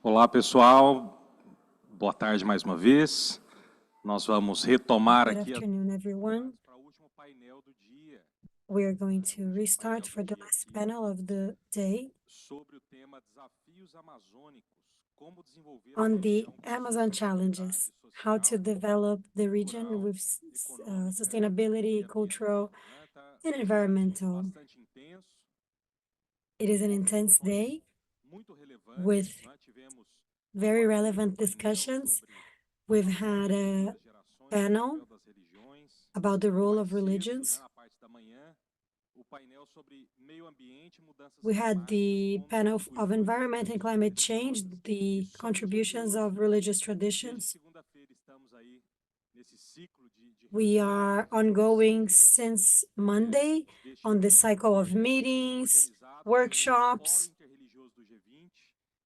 Olá, pessoal. Boa tarde mais uma vez. Nós vamos retomar Good aqui afternoon, everyone. para o último painel do dia We are going to restart for the last panel of the day sobre o tema Desafios Amazônicos, como desenvolver a on the região com Amazon challenges, sustentabilidade how to social, develop the region cultural, with econômica e sustainability, cultural, ambiental, né? Tá and um dia environmental. bastante intenso, It is an com intense discussões day muito relevantes, with né? Tivemos very agora mesmo relevant painel discussions. sobre We've Amazônia had e a futuras gerações, o panel papel das religiões. about the role Mais of cedo, né, religions. na parte da manhã, o painel sobre meio ambiente e mudanças We had climáticas, the como panel of contribuições environment and climate change, religiosas the e sonhos de contributions Deus. of religious Desde traditions. segunda-feira estamos aí nesse ciclo de We are reuniões, de ongoing oficinas since Monday deste on the evento cycle of que meetings, organizado pelo Fórum workshops Interreligioso do G20,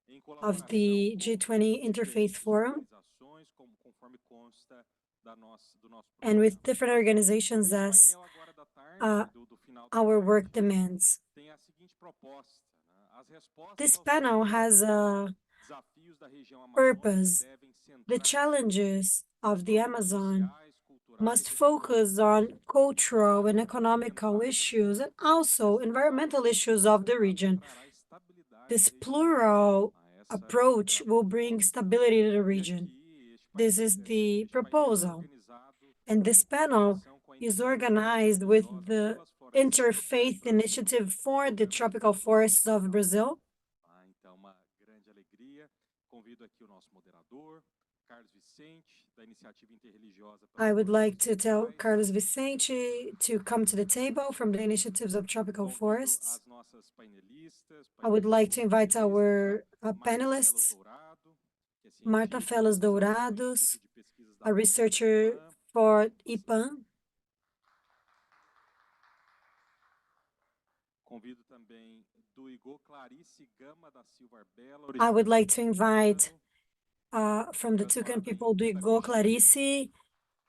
em of colaboração the com G20 Interfaith diferentes Forum organizações, conforme consta do nosso and with programa. different organizations Esse as painel agora da tarde, uh, do final da our work tarde, demands. tem a seguinte proposta, né? As respostas This aos panel has a desafios da região amazônica purpose. devem The centrar-se challenges nos of the problemas Amazon sociais, culturais must e focus econômicos on cultural and e economical ambientais issues and also dessa environmental região, issues of the a que region. trará estabilidade à This região. plural Essa é approach a will bring proposta. stability to the E region. aqui This is the este painel é proposal. organizado And this em panel colaboração com a is Iniciativa organized with Interreligiosa the pelas Florestas Tropicais do Interfaith Brasil, Initiative for the governo Tropical federal do Forests Distrito of Federal. Brazil. Então, uma grande alegria. Convido aqui o nosso moderador, Carlos Vicente, da Iniciativa Interreligiosa pelas I would like Florestas to tell Tropicais. Carlos Vicente to come to the table from the Initiatives of Tropical Convido Forests. as nossas painelistas, I would like to invite painelistas, our Marta Felas panelists, Dourado, que é Marta cientista, Felas pesquisadora no Dourados, Instituto de Pesquisas da a Amazônia, researcher IPAM. for IPAM. Convido também do Igor Clarice Gama da Silva Arbela, I would originário like to invite from the Tucan graduada people, em Duigo Pedagogia Clarice.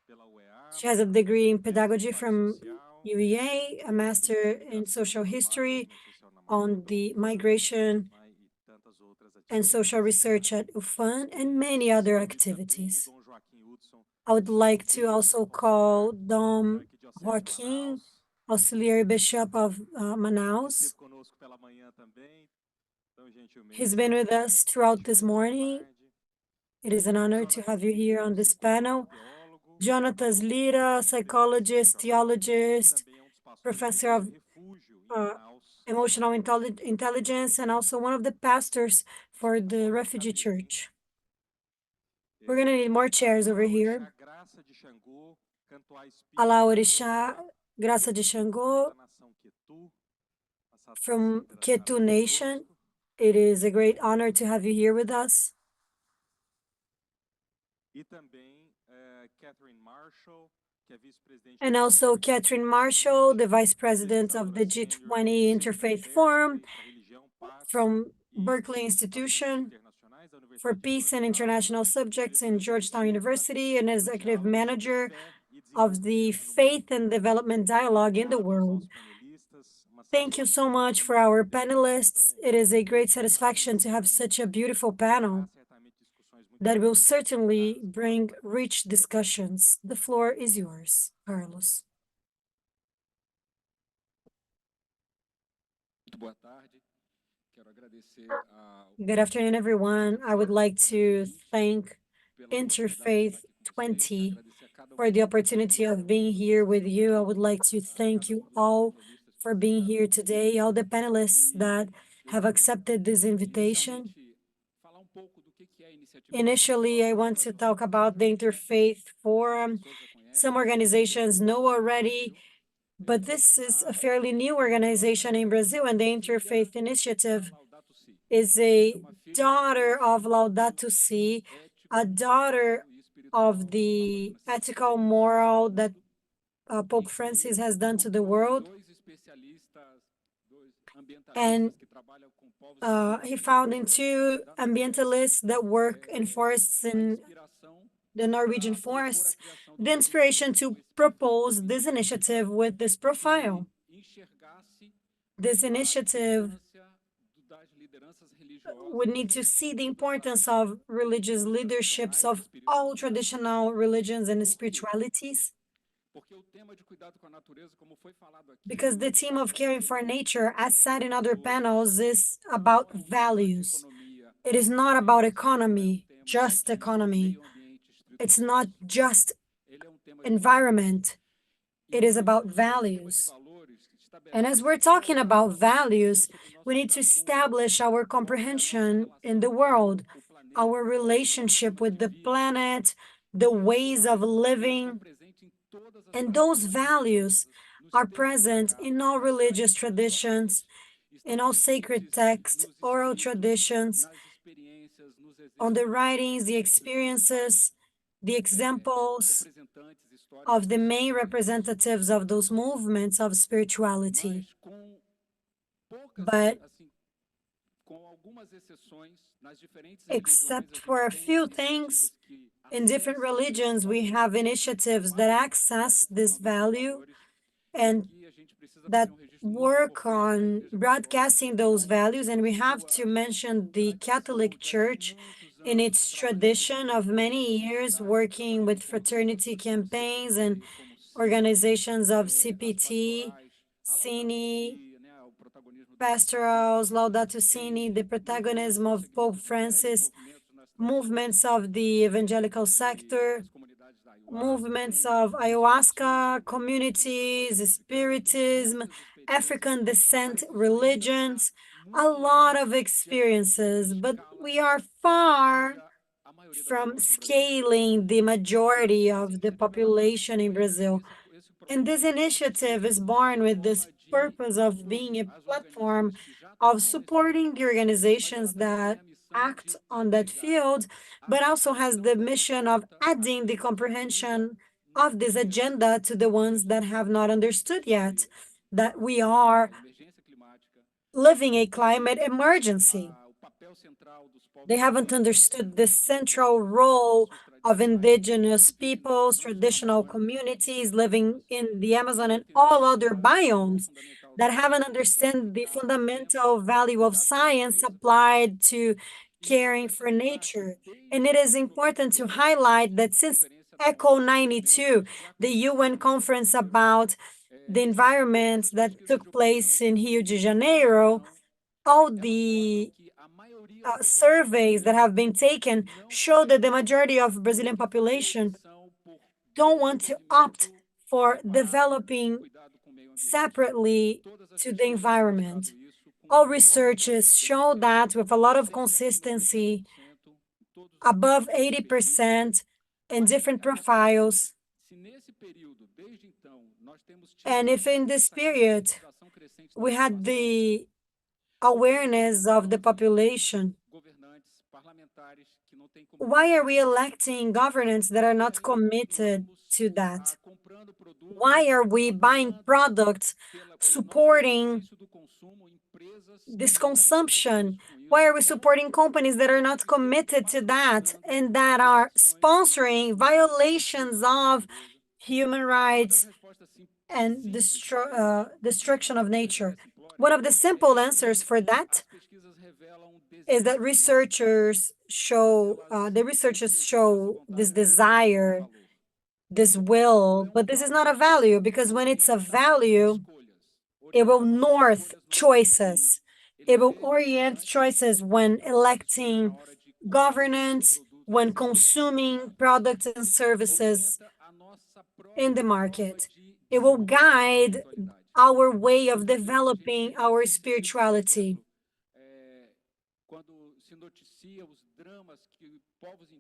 pela UEA, She has a degree in mestre em pedagogy História from Social, UEA, a master pesquisa in migração social global e history movimento social na on Amazônia the da UFAM, migration né, e tantas outras and social atividades. research at UFAN and many Gostaria other de convite também o activities. Dom Joaquim Hudson, I would like to bispo also auxiliar call da Dom Arquidiocese de Joaquim, Manaus, Auxiliary Bishop of que Manaus. esteve conosco pela manhã também, tão He's gentilmente, been with us throughout neste this painel da morning. tarde. It is an honor to have Jonatas you here Lira, on this psicólogo e panel. teólogo, Jonatas fundador do Lira, Instituto de Inteligência psychologist, Emocional e theologist, também é um dos pastores do professor of Refúgio em uh, Manaus. emotional intelligence, and also one of the pastors for the Faltam refugee cadeiras, hein? church. We're going to need more chairs over here. Alaorixá Graça de Xangô, Cantoá Espírito, Alaorixá, Graça de Xangô, da nação Quetu, a from satisfação ter Ketu aqui Nation. conosco. It is a great honor to have you here with us. E também Catherine Marshall, que é vice-presidente And also Catherine Marshall, the vice president of the G20 Interfaith Forum from Berkeley Institution for Peace and International Subjects in Georgetown University and executive manager of the Faith and Development Dialogue in the World. Thank you so much for our panelists. It is a great satisfaction to have such a beautiful panel that will certainly bring rich discussions. The floor is yours, Carlos. Good afternoon, everyone. I would like to thank Interfaith 20 for the opportunity of being here with you. I would like to thank you all for being here today, all the panelists that have accepted this invitation. Initially, I want to talk about the Interfaith Forum. Some organizations know already, but this is a fairly new organization in Brazil, and the Interfaith Initiative is a daughter of Laudato Si, a daughter of the ethical moral that Pope Francis has done to the world. And he founded two ambientalists that work in forests in the Norwegian forests, the inspiration to propose this initiative with this profile. This initiative we need to see the importance of religious leaderships of all traditional religions and spiritualities, because the theme of caring for nature, as said in other panels, is about values. It is not about economy, just economy. It's not just environment. It is about values. And as we're talking about values, we need to establish our comprehension in the world, our relationship with the planet, the ways of living. And those values are present in all religious traditions, in all sacred texts, oral traditions, on the writings, the experiences, the examples of the main representatives of those movements of spirituality. But except for a few things, in different religions, we have initiatives that access this value and that work on broadcasting those values. And we have to mention the Catholic Church in its tradition of many years working with fraternity campaigns and organizations of CPT, Cine, pastorals, Laudato Si, the protagonism of Pope Francis, movements of the evangelical sector, movements of ayahuasca, communities, spiritism, African descent religions, a lot of experiences, but we are far from scaling the majority of the population in Brazil. And this initiative is born with this purpose of being a platform of supporting the organizations that act on that field, but also has the mission of adding the comprehension of this agenda to the ones that have not understood yet that we are living a climate emergency. They haven't understood the central role of indigenous peoples, traditional communities living in the Amazon and all other biomes, that haven't understood the fundamental value of science applied to caring for nature. And it is important to highlight that since ECHO 92, the UN conference about the environment that took place in Rio de Janeiro, all the surveys that have been taken show that the majority of Brazilian population don't want to opt for developing separately to the environment. All researches show that with a lot of consistency, above 80% in different profiles. And if in this period we had the awareness of the population, why are we electing governments that are not committed to that? Why are we buying products supporting this consumption? Why are we supporting companies that are not committed to that and that are sponsoring violations of human rights and destruction of nature? One of the simple answers for that is that the researchers show this desire, this will, but this is not a value, because when it's a value, it will north choices. It will orient choices when electing governance, when consuming products and services in the market. It will guide our way of developing our spirituality.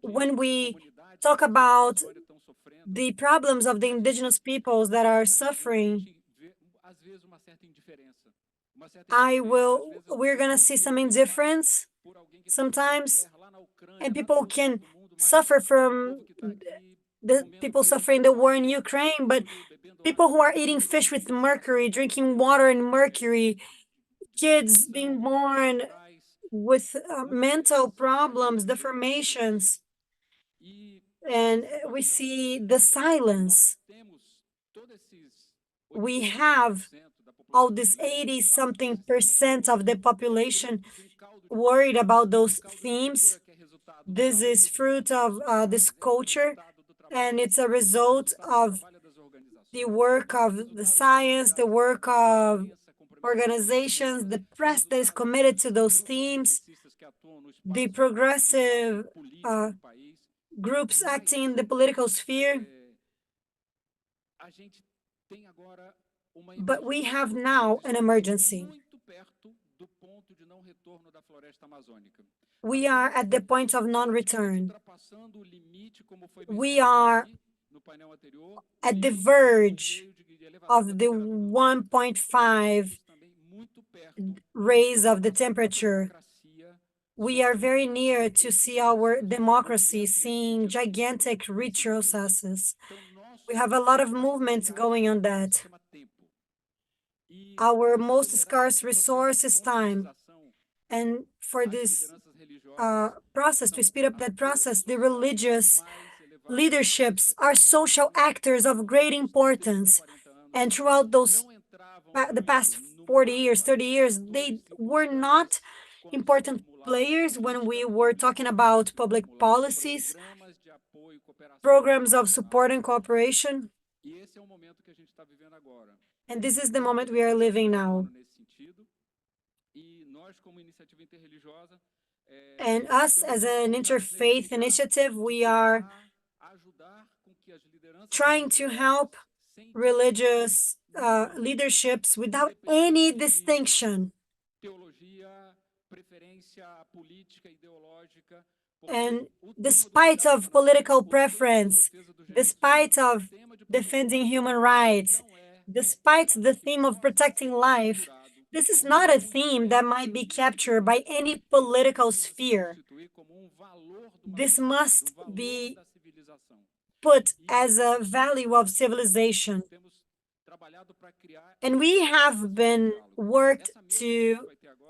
When we talk about the problems of the indigenous peoples that are suffering, we're going to see some indifference sometimes, and people can suffer from the people suffering the war in Ukraine, but people who are eating fish with mercury, drinking water in mercury, kids being born with mental problems, deformations, and we see the silence we have all this 80-something% of the population worried about those themes. This is fruit of this culture, and it's a result of the work of the science, the work of organizations, the press that is committed to those themes, the progressive groups acting in the political sphere. But we have now an emergency. We are at the point of non-return. We are at the verge of the 1.5 raise of the temperature. We are very near to see our democracy seeing gigantic retrocesses. We have a lot of movements going on that. Our most scarce resource is time. And for this process, to speed up that process, the religious leaderships are social actors of great importance. And throughout the past 40 years, 30 years, they were not important players when we were talking about public policies, programs of support and cooperation. And this is the moment we are living now. And us, as an interfaith initiative, we are trying to help religious leaderships without any distinction. And despite of political preference, despite of defending human rights, despite the theme of protecting life, this is not a theme that might be captured by any political sphere. This must be put as a value of civilization. And we have been worked to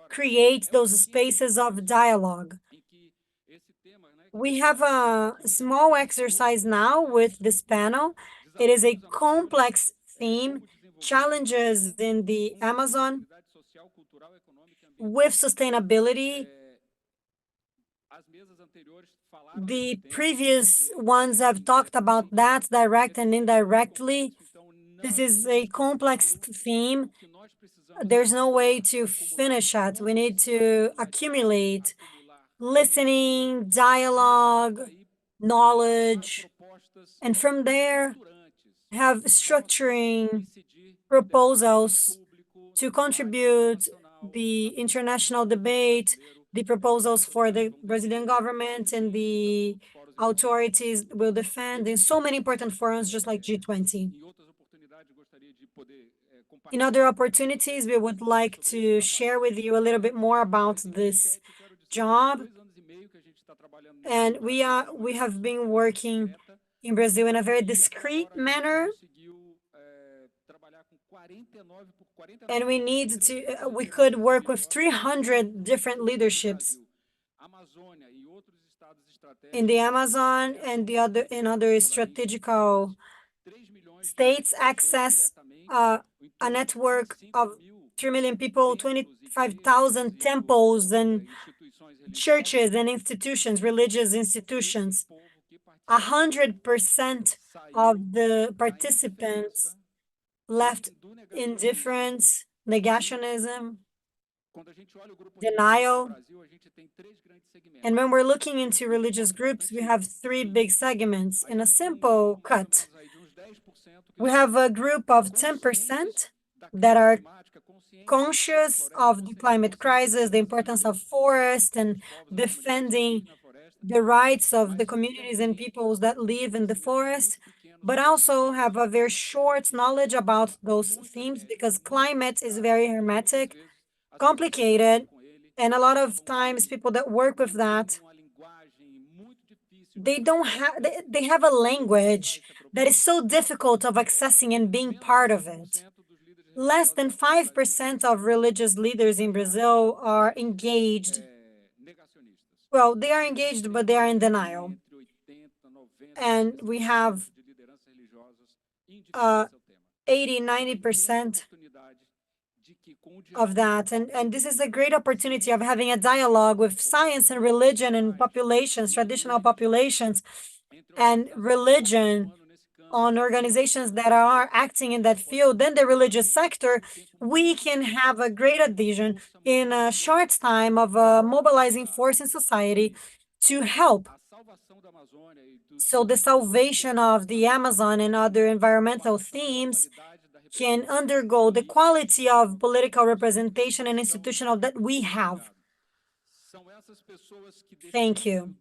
create those spaces of dialogue. We have a small exercise now with this panel. It is a complex theme, challenges in the Amazon with sustainability. The previous ones have talked about that direct and indirectly. This is a complex theme. There's no way to finish it. We need to accumulate listening, dialogue, knowledge, and from there have structuring proposals to contribute the international debate, the proposals for the Brazilian government and the authorities will defend in so many important forums just like G20. In other opportunities, we would like to share with you a little bit more about this job. And we have been working in Brazil in a very discreet manner. And we could work with 300 different leaderships in the Amazon and in other strategical states, access a network of 3 million people, 25,000 temples and churches and institutions, religious institutions. 100% of the participants left indifference, negationism, denial. And when we're looking into religious groups, we have three big segments in a simple cut. We have a group of 10% that are conscious of the climate crisis, the importance of forest and defending the rights of the communities and peoples that live in the forest, but also have a very short knowledge about those themes because climate is very hermetic, complicated, and a lot of times people that work with that, they have a language that is so difficult of accessing and being part of it. Less than 5% of religious leaders in Brazil are engaged. Well, they are engaged, but they are in denial. And we have 80-90% of that. And this is a great opportunity of having a dialogue with science and religion and populations, traditional populations, and religion on organizations that are acting in that field. Then the religious sector, we can have a great adhesion in a short time of a mobilizing force in society to help. So the salvation of the Amazon and other environmental themes can undergo the quality of political representation and institutional that we have. Thank you.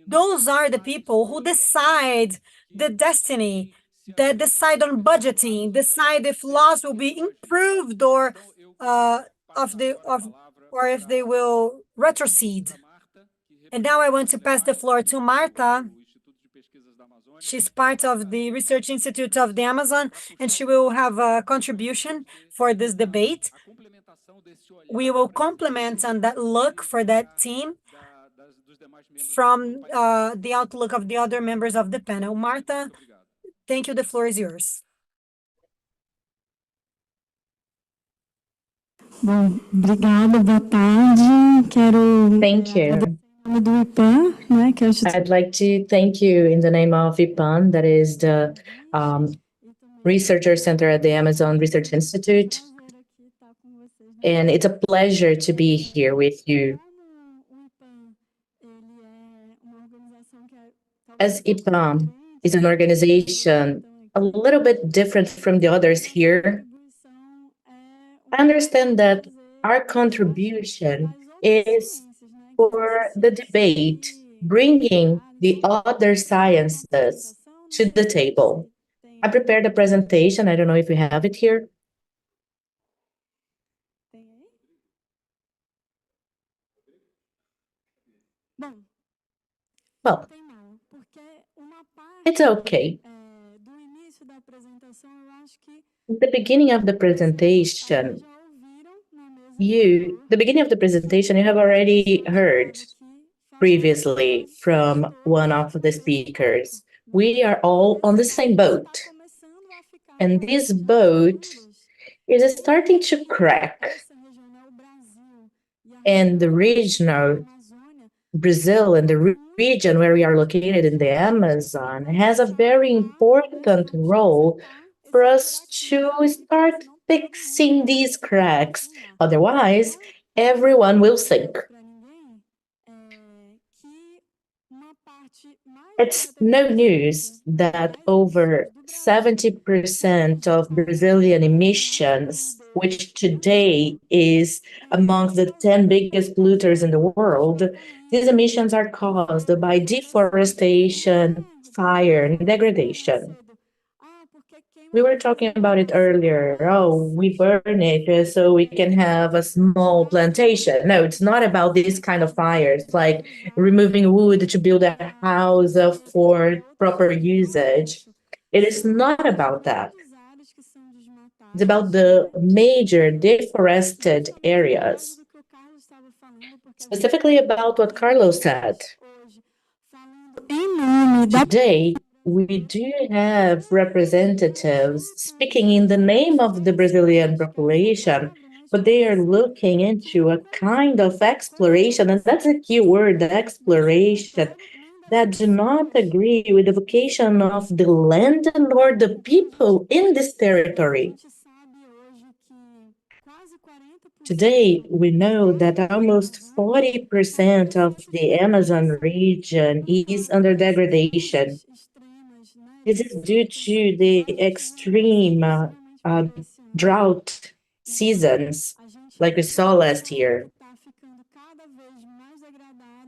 Those are the people who decide the destiny, that decide on budgeting, decide if laws will be improved or or if they will retrocede. And now I want to pass the floor to Marta. She's part of the Research Institute of the Amazon, and she will have a contribution for this debate. We will complement on that look for that team from the outlook of the other members of the panel. Marta, thank you. The floor is yours. Bom, obrigada, boa tarde. Quero Thank you. do IPAN, né, que é o I'd like to thank you in the name of IPAN, that is the Researcher Center at the Amazon Research Institute. And it's a pleasure to be here with you. As IPAN is an organization a little bit different from the others here, I understand that our contribution is for the debate, bringing the other sciences to the table. I prepared a presentation. I don't know if we have it here. Well, it's okay. The beginning of the presentation, you have already heard previously from one of the speakers. We are all on the same boat. And this boat is starting to crack. And the regional Brazil and the region where we are located in the Amazon has a very important role for us to start fixing these cracks. Otherwise, everyone will sink. It's no news that over 70% of Brazilian emissions, which today is among the 10 biggest polluters in the world, these emissions are caused by deforestation, fire, and degradation. We were talking about it earlier. Oh, we burn it so we can have a small plantation. No, it's not about these kind of fires, like removing wood to build a house for proper usage. It is not about that. It's about the major deforested areas. Specifically about what Carlos said. Today, we do have representatives speaking in the name of the Brazilian population, but they are looking into a kind of exploration, and that's a key word, exploration, that do not agree with the vocation of the land nor the people in this territory. Today, we know that almost 40% of the Amazon region is under degradation. This is due to the extreme drought seasons, like we saw last year.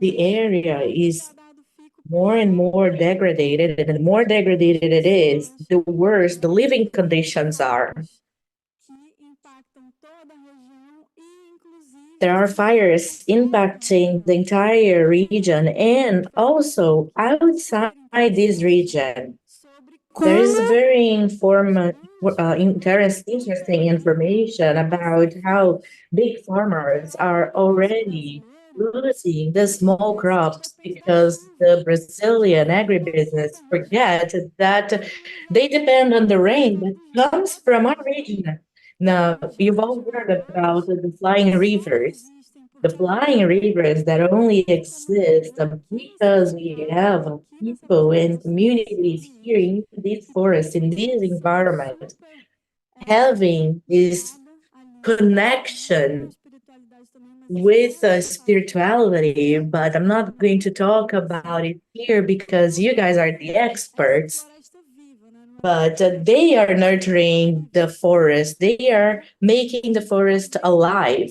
The area is more and more degraded, and the more degraded it is, the worse the living conditions are. There are fires impacting the entire region and also outside this region. There is very interesting information about how big farmers are already losing the small crops because the Brazilian agribusiness forget that they depend on the rain that comes from our region. Now, you've all heard about the flying rivers. The flying rivers that only exist because we have people and communities here in this forest, in this environment, having this connection with spirituality, but I'm not going to talk about it here because you guys are the experts. But they are nurturing the forest, they are making the forest alive.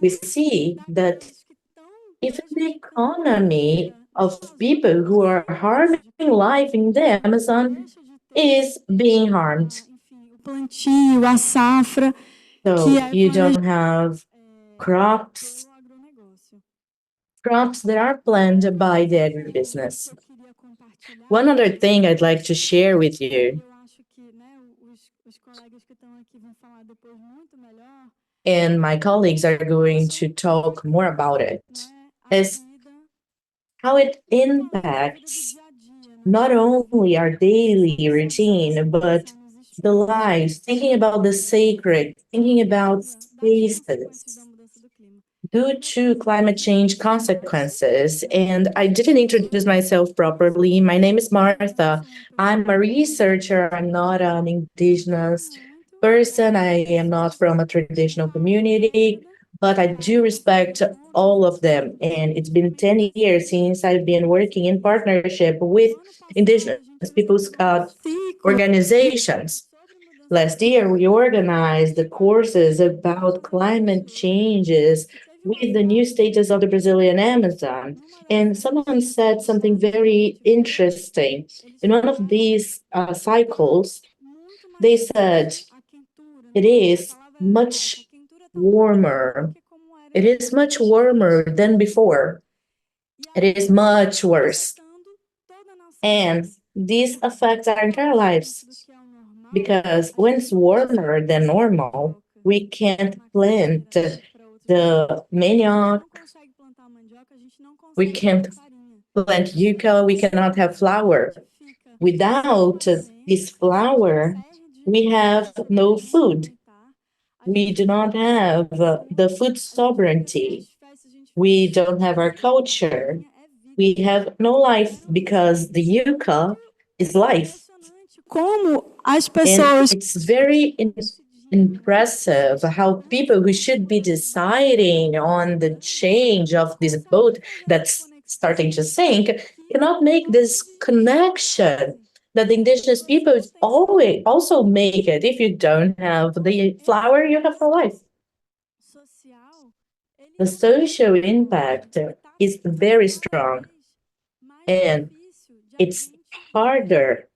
We see that even the economy of people who are harming life in the Amazon is being harmed. Plantio, a safra, So you don't have crops that are planned by the agribusiness. One other thing I'd like to share with you, and my colleagues are going to talk more about it, is how it impacts not only our daily routine, but the lives, thinking about the sacred, thinking about spaces due to climate change consequences. And I didn't introduce myself properly. My name is Martha. I'm a researcher. I'm not an indigenous person. I am not from a traditional community, but I do respect all of them. And it's been 10 years since I've been working in partnership with indigenous people's organizations. Last year, we organized the courses about climate changes with the new status of the Brazilian Amazon. And someone said something very interesting. In one of these cycles, they said it is much warmer. It is much warmer than before. It is much worse. And this affects our entire lives. Because when it's warmer than normal, we can't plant the manioc, we can't plant yucca, we cannot have flour. Without this flour, we have no food. We do not have the food sovereignty. We don't have our culture. We have no life because the yucca is life. And it's very impressive how people who should be deciding on the change of this boat that's starting to sink cannot make this connection that the indigenous peoples always also make it. If you don't have the flower, you have no life. The social impact is very strong, and it's harder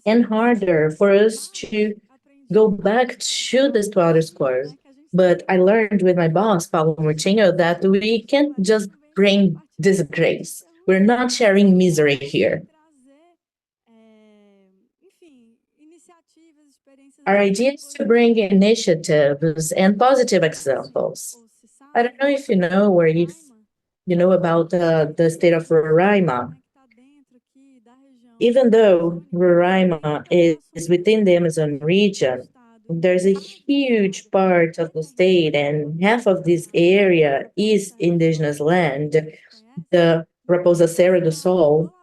and harder for us to go back to the status quo. But I learned with my boss, Paulo Moutinho, that we can't just bring disgrace. We're not sharing misery here. Our idea is to bring initiatives and positive examples. I don't know if you know or if you know about the state of Roraima. Even though Roraima is within the Amazon region, there's a huge part of the state, and half of this area is indigenous land, the Raposa Serra do Sol.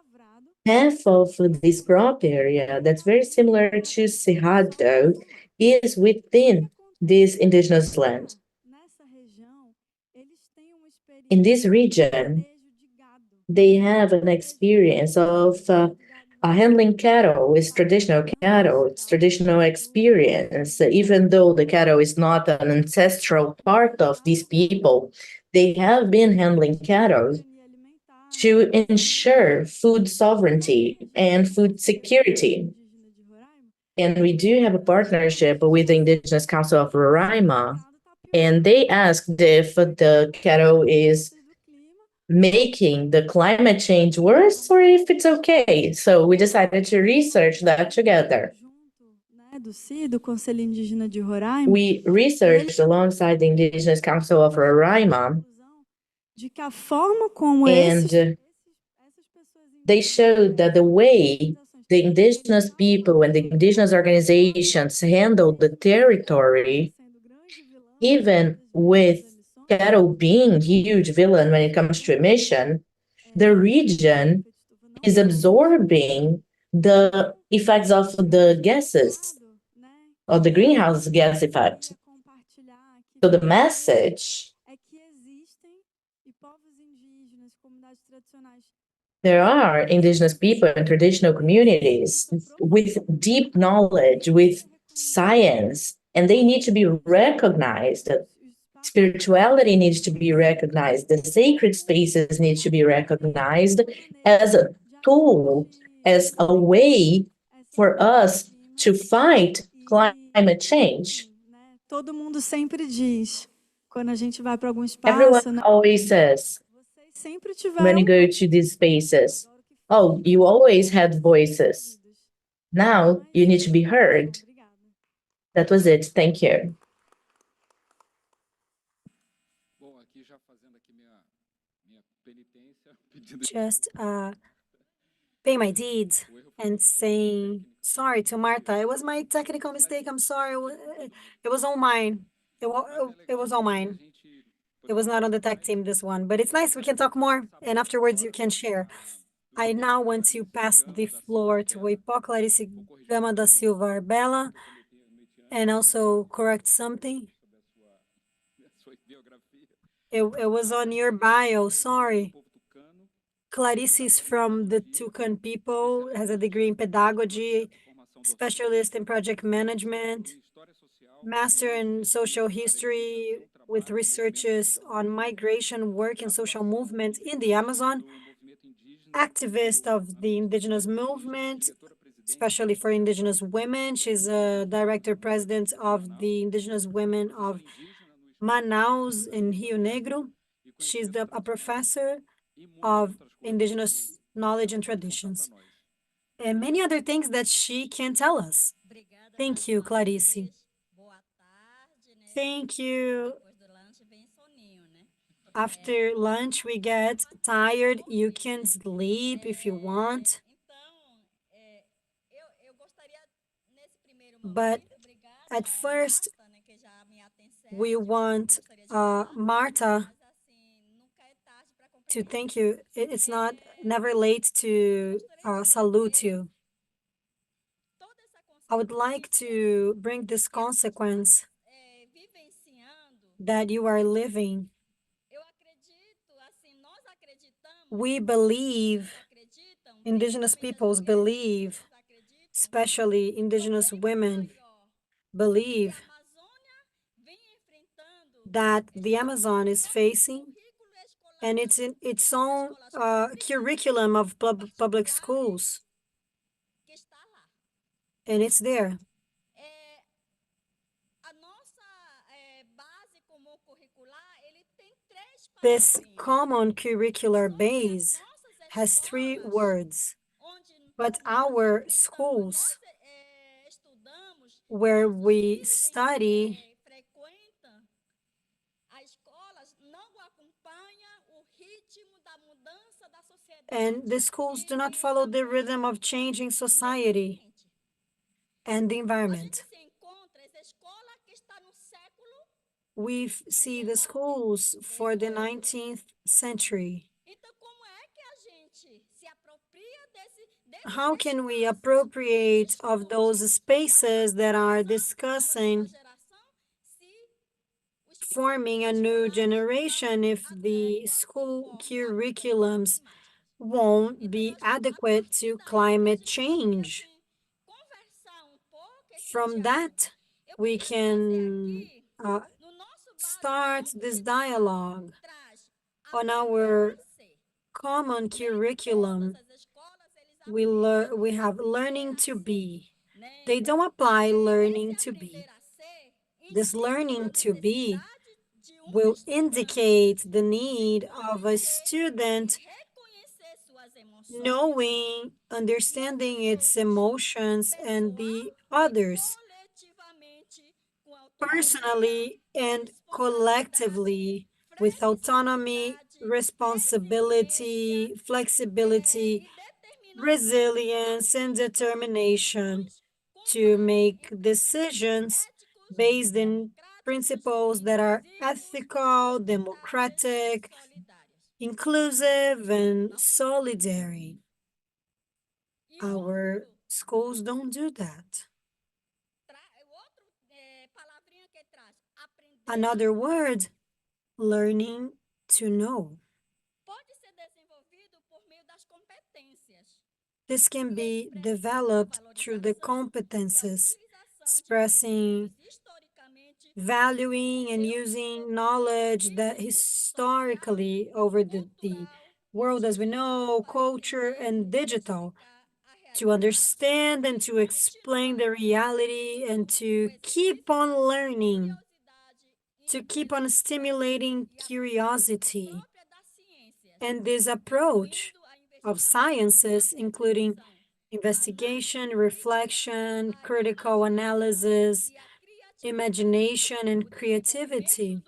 Half of this crop area, that's very similar to Cerrado, is within this indigenous land. In this region, they have an experience of handling cattle with traditional cattle. It's traditional experience. Even though the cattle is not an ancestral part of these people, they have been handling cattle to ensure food sovereignty and food security. And we do have a partnership with the Indigenous Council of Roraima, and they asked if the cattle is making the climate change worse or if it's okay. So we decided to research that together. We researched alongside the Indigenous Council of Roraima, de que a forma como And they showed that the way the indigenous people and the indigenous organizations handle the territory, even with cattle being huge villain when it comes to emission, the region is absorbing the effects of the gases, of the greenhouse gas effect. So the message, there are indigenous people and traditional communities with deep knowledge, with science, and they need to be recognized. Spirituality needs to be recognized. The sacred spaces need to be recognized as a tool, as a way for us to fight climate change. Todo mundo sempre diz, quando a gente vai para algum Everyone espaço, né? always says, Vocês sempre when you tiveram go to these spaces, oh, you always had voices. Now you need to be heard. That was it. Thank you. Just pay my deeds and saying sorry to Martha. It was my technical mistake. I'm sorry. It was all mine. It was all mine. It was not on the tech team, this one. But it's nice. We can talk more, and afterwards you can share. I now want to pass the floor to Oipó Clarice Gama da Silva Arbela, and also correct something. It was on your bio, sorry. Clarice is from the Tucan people, has a degree in pedagogy, specialist in project management, master in social history with researches on migration, work, and social movement in the Amazon, activist of the indigenous movement, especially for indigenous women. She's a director president of the indigenous women of Manaus in Rio Negro. She's a professor of indigenous knowledge and traditions, and many other things that she can tell us. Thank you, Clarice. Thank you. After lunch, we get tired. You can sleep if you want. But at first, we want Marta to thank you. It's not never late to salute you. I would like to bring this consequence that you are living. We believe, indigenous peoples believe, especially indigenous women believe that the Amazon is facing, and it's in its own curriculum of public schools, and it's there. This common curricular base has 3 words, but our schools where we study and the schools do not follow the rhythm of changing society and the environment. We see the schools for the 19th century. How can we appropriate of those spaces that are discussing forming a new generation if the school curriculums won't be adequate to climate change? From that, we can start this dialogue on our common curriculum. We have learning to be. They don't apply learning to be. This learning to be will indicate the need of a student knowing, understanding its emotions and the others, personally and collectively, with autonomy responsibility, flexibility, resilience, and determination to make decisions based in principles that are ethical, democratic, inclusive, and solidary. Our schools don't do that. Another word, learning to know. This can be developed through the competences, expressing, valuing, and using knowledge that historically over the world as we know, culture, and digital, to understand and to explain the reality and to keep on learning, to keep on stimulating curiosity. And this approach of sciences, including investigation, reflection, critical analysis, imagination, and creativity,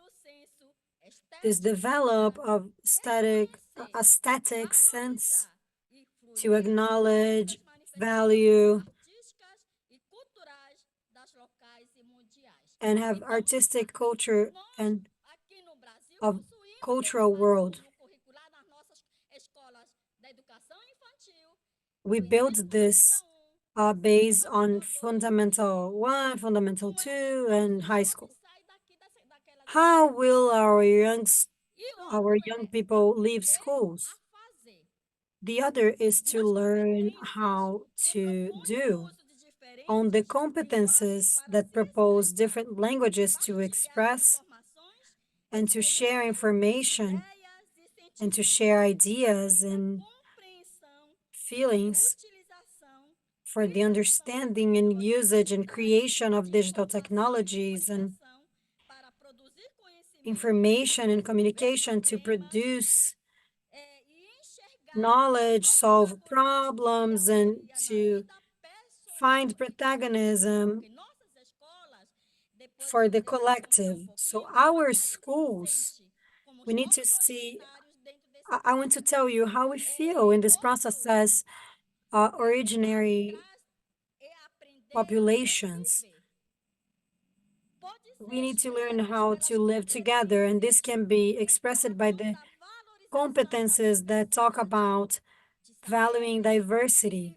this develop of aesthetic sense to acknowledge, value, and have artistic culture and of cultural world. We build this based on Fundamental 1, Fundamental 2, and high school. How will our young people leave schools? The other is to learn how to do on the competences that propose different languages to express and to share information and to share ideas and feelings for the understanding and usage and creation of digital technologies and information and communication to produce knowledge, solve problems, and to find protagonism for the collective. So our schools, we need to see, I want to tell you how we feel in this process as originary populations. We need to learn how to live together, and this can be expressed by the competences that talk about valuing diversity,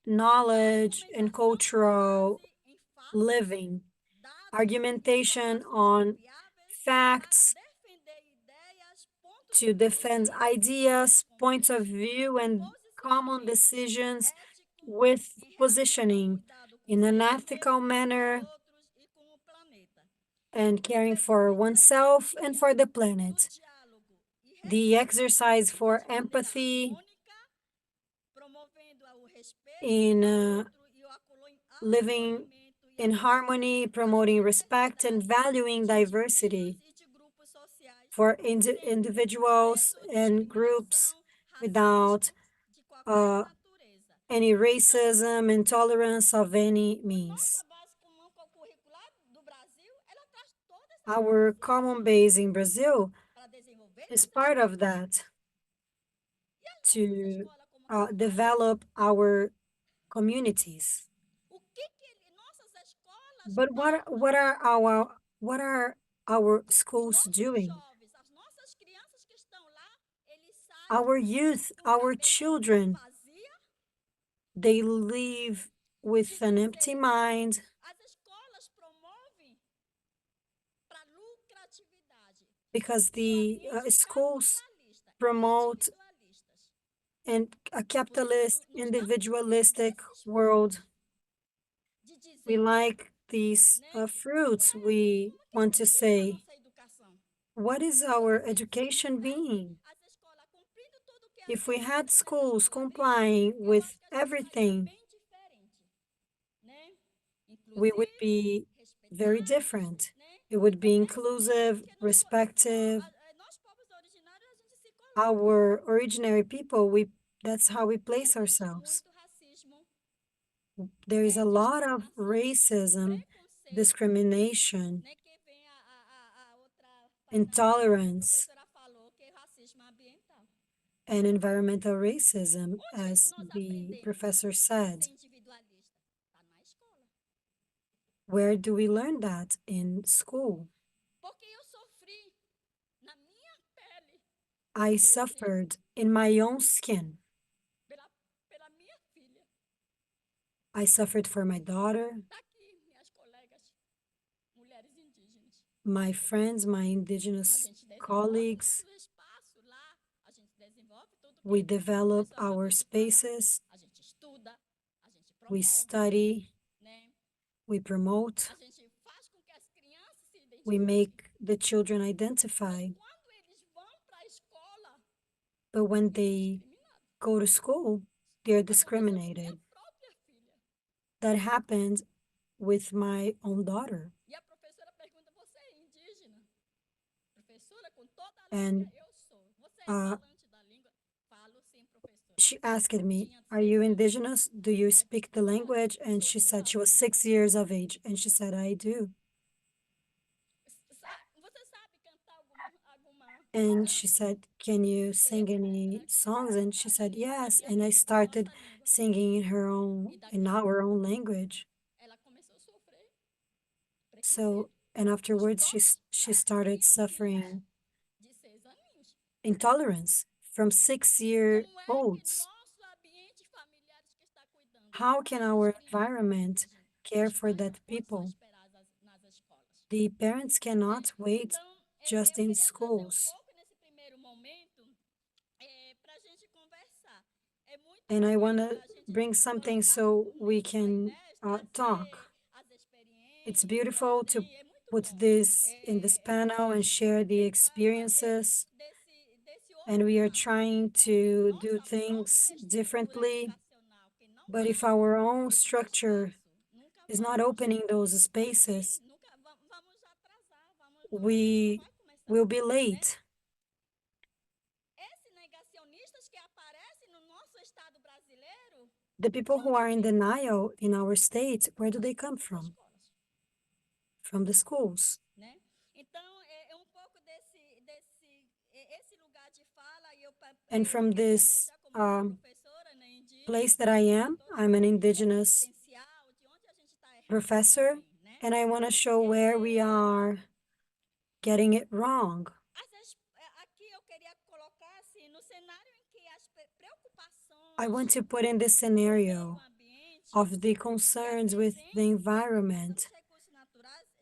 knowledge, and cultural living, argumentation on facts, to defend ideas, points of view, and common decisions with positioning in an ethical manner and caring for oneself and for the planet. The exercise for empathy in living in harmony, promoting respect, and valuing diversity for individuals and groups without any racism, intolerance of any means. Our common base in Brazil is part of that to develop our communities. But what are our schools doing? Our youth, our children, they live with an empty mind, because the schools promote a capitalist, individualistic world. We like these fruits. We want to say, what is our education being? If we had schools complying with everything, we would be very different. It would be inclusive, respective. Our originary people, that's how we place ourselves. There is a lot of racism, discrimination, intolerance and environmental racism, as the professor said. Where do we learn that? In school. I suffered in my own skin. I suffered for my daughter, my friends, my indigenous colleagues. We develop our spaces, we study, we promote, we make the children identify. But when they go to school, they're discriminated. That happened with my own daughter. And she asked me, "Are you indigenous? Do you speak the language?" And she said she was 6 years of age. And she said, "I do." And she said, "Can you sing any songs?" And she said, "Yes." And I started singing in our own language. So, and afterwards, she started suffering intolerance from 6-year-olds. How can our environment care for that people? The parents cannot wait just in schools. And I want to bring something so we can talk. It's beautiful to put this in this panel and share the experiences. And we are trying to do things differently. But if our own structure is not opening those spaces, we will be late. The people who are in denial in our state, where do they come from? From the schools. And from this place that I am, I'm an indigenous professor, and I want to show where we are getting it wrong. I want to put in this scenario of the concerns with the environment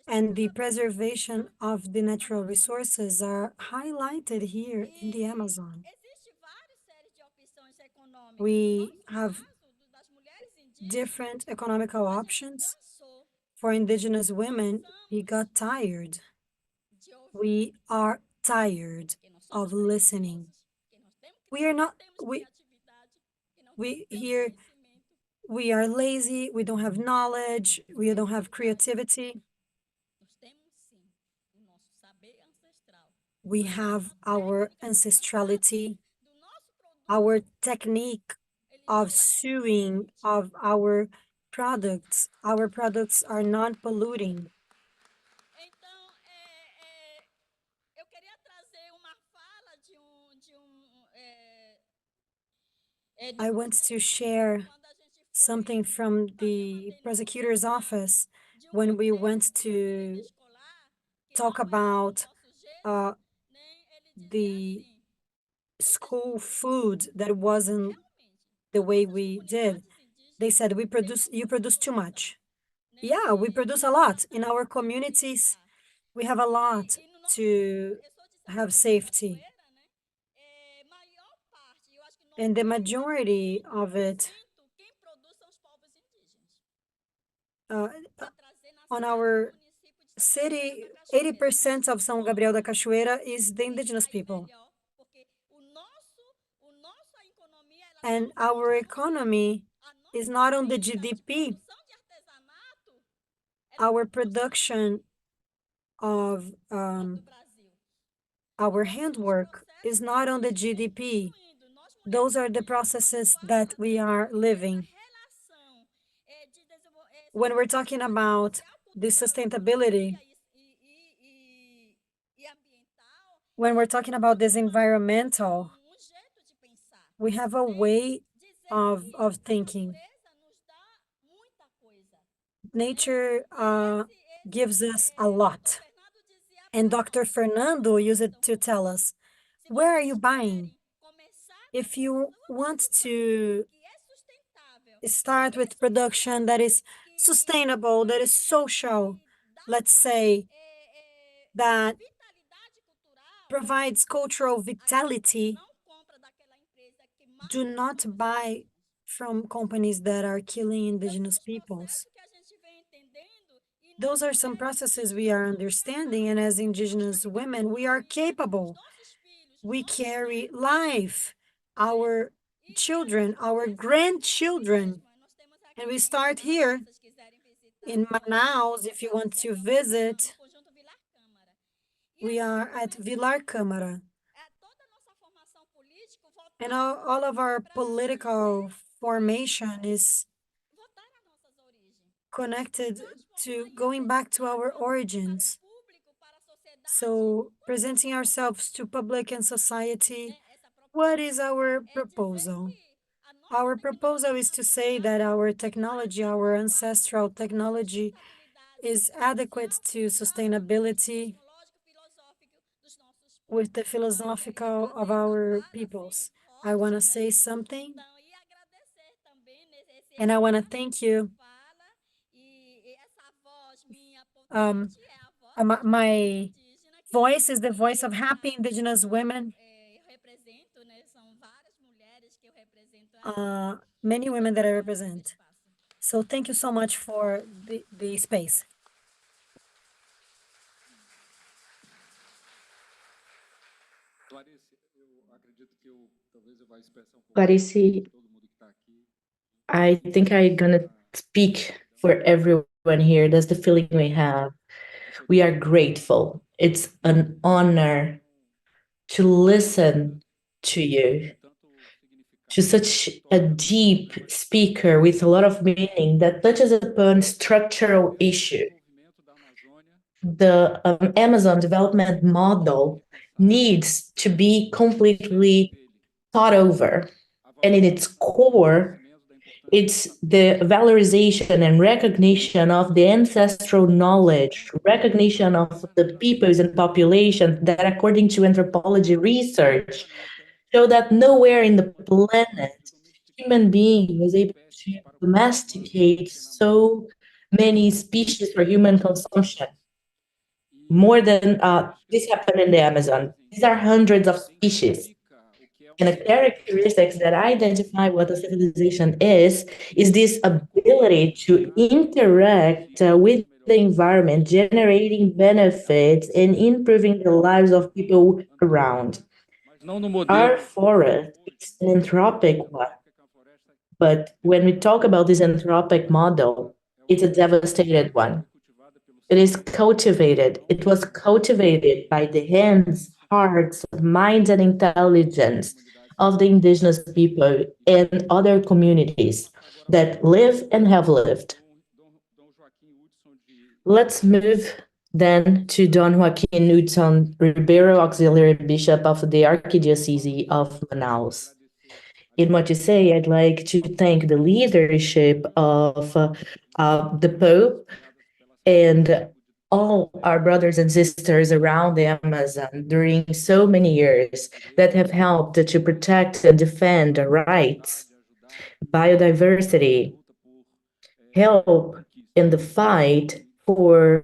and the preservation of the natural resources are highlighted here in the Amazon. We have different economical options. For indigenous women, we got tired. We are tired of listening. We are not, we here, we are lazy, we don't have knowledge, we don't have creativity. We have our ancestrality, our technique of sewing of our products. Our products are non-polluting. I want to share something from the prosecutor's office when we went to talk about the school food that wasn't the way we did. They said, you produce too much. Yeah, we produce a lot. In our communities, we have a lot to have safety. And the majority of it on our city, 80% of São Gabriel da Cachoeira is the indigenous people. And our economy is not on the GDP. Our production of our handwork is not on the GDP. Those are the processes that we are living. When we're talking about the sustainability, when we're talking about this environmental, We have a way of thinking. Nature gives us a lot. And Dr. Fernando used it to tell us, where are you buying? If you want to start with production that is sustainable, that is social, let's say, that provides cultural vitality, do not buy from companies that are killing indigenous peoples. Those are some processes we are understanding, and as indigenous women, we are capable. We carry life, our children, our grandchildren, and we start here in Manaus. If you want to visit, we are at Vilar Câmara. And all of our political formation is connected to going back to our origins. So, presenting ourselves to public and society, what is our proposal? Our proposal is to say that our technology, our ancestral technology, is adequate to sustainability with the philosophical of our peoples. I want to say something, and I want to thank you. My voice is the voice of happy indigenous women. Many women that I represent. So thank you so much for the space. Clarice, I think I'm gonna speak for everyone here. That's the feeling we have. We are grateful. It's an honor to listen to you, to such a deep speaker with a lot of meaning that touches upon structural issue. The Amazon development model needs to be completely thought over. And in its core, it's the valorization and recognition of the ancestral knowledge, recognition of the peoples and populations that, according to anthropology research, show that nowhere in the planet human being was able to domesticate so many species for human consumption. More than this happened in the Amazon. These are hundreds of species. And the characteristics that identify what a civilization is this ability to interact with the environment, generating benefits and improving the lives of people around. Our forest is an anthropic one, but when we talk about this anthropic model, it's a devastated one. It is cultivated. It was cultivated by the hands, hearts, minds, and intelligence of the indigenous people and other communities that live and have lived. Let's move then to Don Joaquin Hudson Ribeiro, Auxiliary Bishop of the Archdiocese of Manaus. In what you say, I'd like to thank the leadership of the Pope and all our brothers and sisters around the Amazon during so many years that have helped to protect and defend the rights, biodiversity, help in the fight for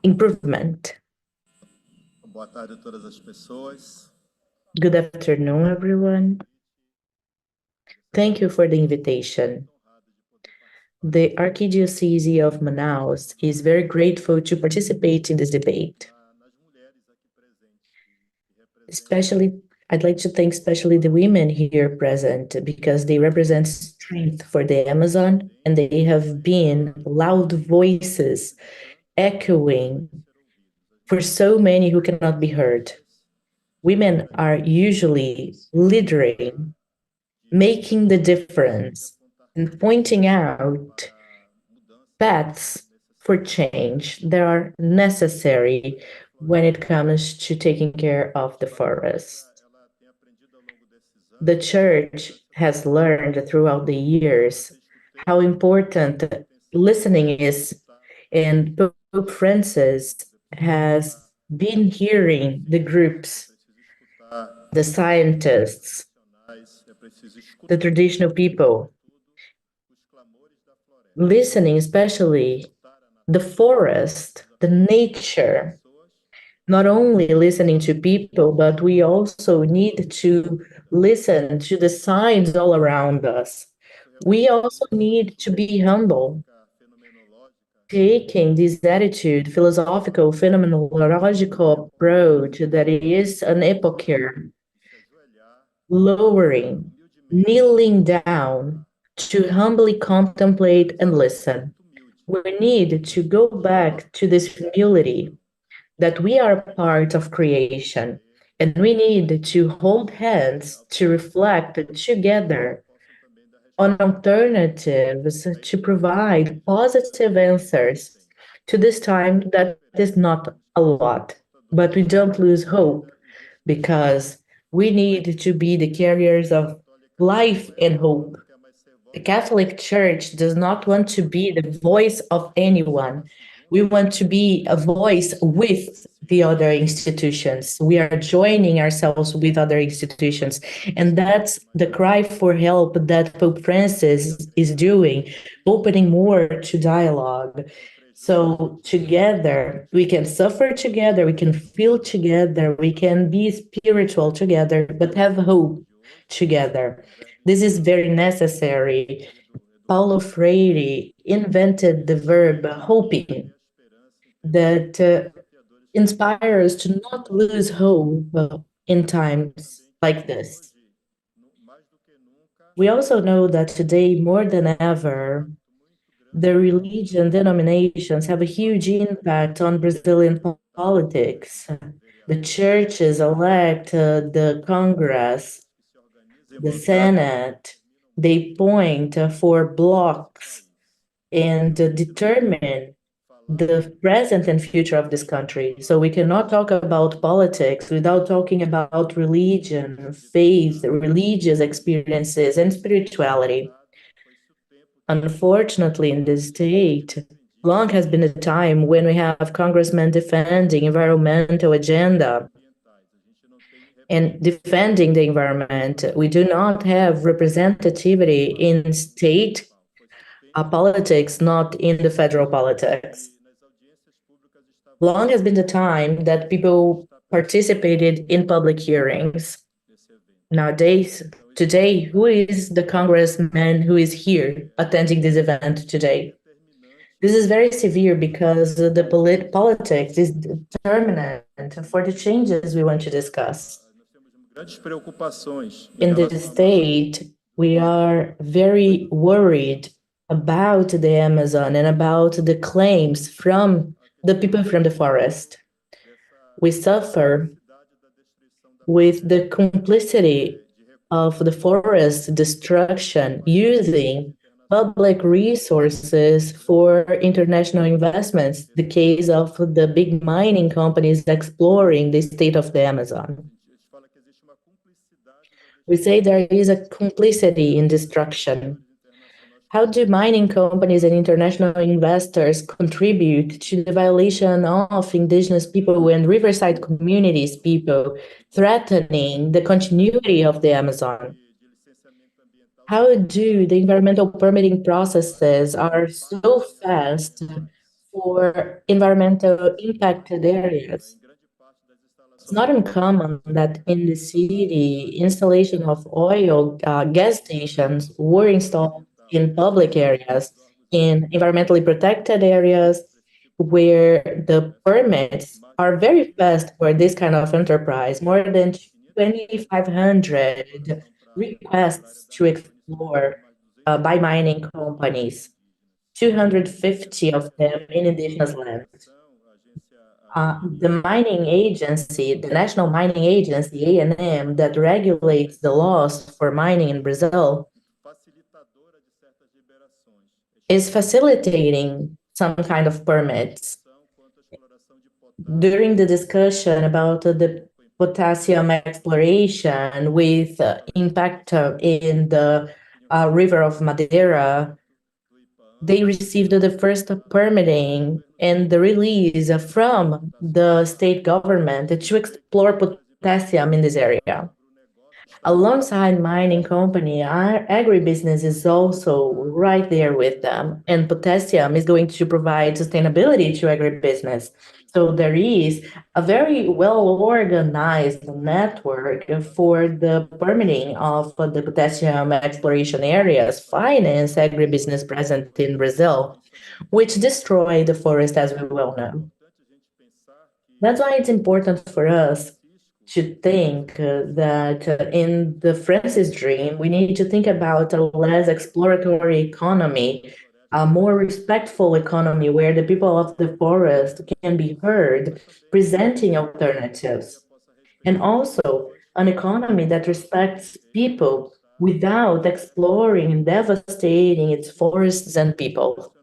improvement. Good afternoon, everyone. Thank you for the invitation. The Archdiocese of Manaus is very grateful to participate in this debate. I'd like to thank especially the women here present because they represent strength for the Amazon and they have been loud voices echoing for so many who cannot be heard. Women are usually leading, making the difference, and pointing out paths for change that are necessary when it comes to taking care of the forest. the church has learned throughout the years how important listening is, and Pope Francis has been hearing the groups, the scientists, the traditional people, listening especially the forest, the nature, not only listening to people, but we also need to listen to the signs all around us. We also need to be humble, taking this attitude, philosophical, phenomenological approach that is an epoch here, lowering, kneeling down to humbly contemplate and listen. We need to go back to this humility that we are part of creation, and we need to hold hands to reflect together on alternatives to provide positive answers to this time that is not a lot. But we don't lose hope because we need to be the carriers of life and hope. The Catholic Church does not want to be the voice of anyone. We want to be a voice with the other institutions. We are joining ourselves with other institutions. And that's the cry for help that Pope Francis is doing, opening more to dialogue. So together, we can suffer together, we can feel together, we can be spiritual together, but have hope together. This is very necessary. Paulo Freire invented the verb hoping that inspires to not lose hope in times like this. We also know that today, more than ever, the religion denominations have a huge impact on Brazilian politics. The churches elect the Congress, the Senate, they point for blocks and determine the present and future of this country. So we cannot talk about politics without talking about religion, faith, religious experiences, and spirituality. Unfortunately, in this state, long has been a time when we have congressmen defending environmental agenda and defending the environment. We do not have representativity in state politics, not in the federal politics. Long has been the time that people participated in public hearings. Nowadays, today, who is the congressman who is here attending this event today? This is very severe because the politics is determinant for the changes we want to discuss. In this state, we are very worried about the Amazon and about the claims from the people from the forest. We suffer with the complicity of the forest destruction using public resources for international investments, the case of the big mining companies exploring the state of the Amazon. We say there is a complicity in destruction. How do mining companies and international investors contribute to the violation of indigenous people and riverside communities people, threatening the continuity of the Amazon? How do the environmental permitting processes are so fast for environmental impacted areas? It's not uncommon that in the city, installation of oil gas stations were installed in public areas, in environmentally protected areas, where the permits are very fast for this kind of enterprise. More than 2,500 requests to explore by mining companies, 250 of them in indigenous lands. The mining agency, the National Mining Agency, ANM, that regulates the laws for mining in Brazil, is facilitating some kind of permits. During the discussion about the potassium exploration with impact in the river of Madeira, they received the first permitting and the release from the state government to explore potassium in this area. Alongside mining company, our agribusiness is also right there with them, and potassium is going to provide sustainability to agribusiness. So there is a very well organized network for the permitting of the potassium exploration areas, finance agribusiness present in Brazil, which destroy the forest as we well know. That's why it's important for us to think that in the Francis dream, we need to think about a less exploratory economy, a more respectful economy where the people of the forest can be heard, presenting alternatives. And also an economy that respects people without exploring and devastating its forests and people.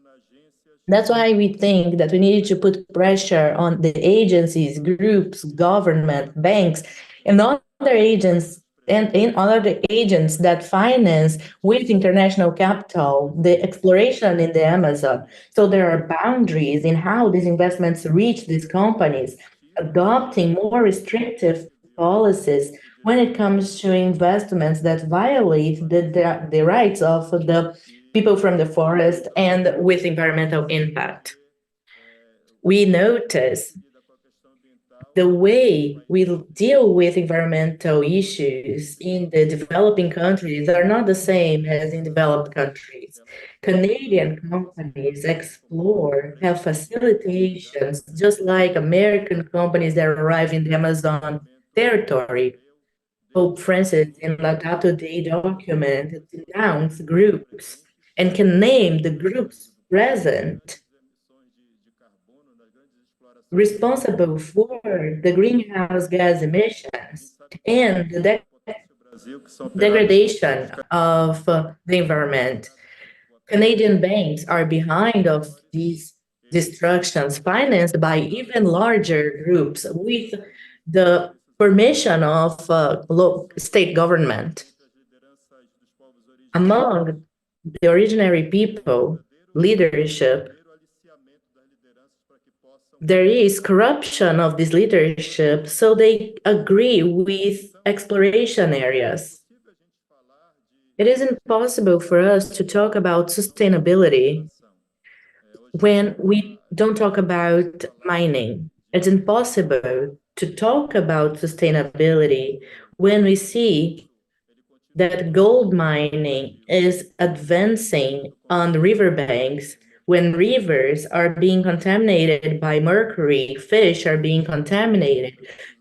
That's why we think that we need to put pressure on the agencies, groups, government, banks, and other agents and in other agents that finance with international capital the exploration in the Amazon. So there are boundaries in how these investments reach these companies, adopting more restrictive policies when it comes to investments that violate the rights of the people from the forest and with environmental impact. We notice the way we deal with environmental issues in the developing countries are not the same as in developed countries. Canadian companies explore, have facilitations, just like American companies that arrive in the Amazon territory. Pope Francis in Laudato Si document denounced groups and can name the groups present responsible for the greenhouse gas emissions and the degradation of the environment. Canadian banks are behind of these destructions financed by even larger groups with the permission of state government. Among the originary people, leadership, there is corruption of this leadership, so they agree with exploration areas. It is impossible for us to talk about sustainability when we don't talk about mining. It's impossible to talk about sustainability when we see that gold mining is advancing on the riverbanks, when rivers are being contaminated by mercury, fish are being contaminated,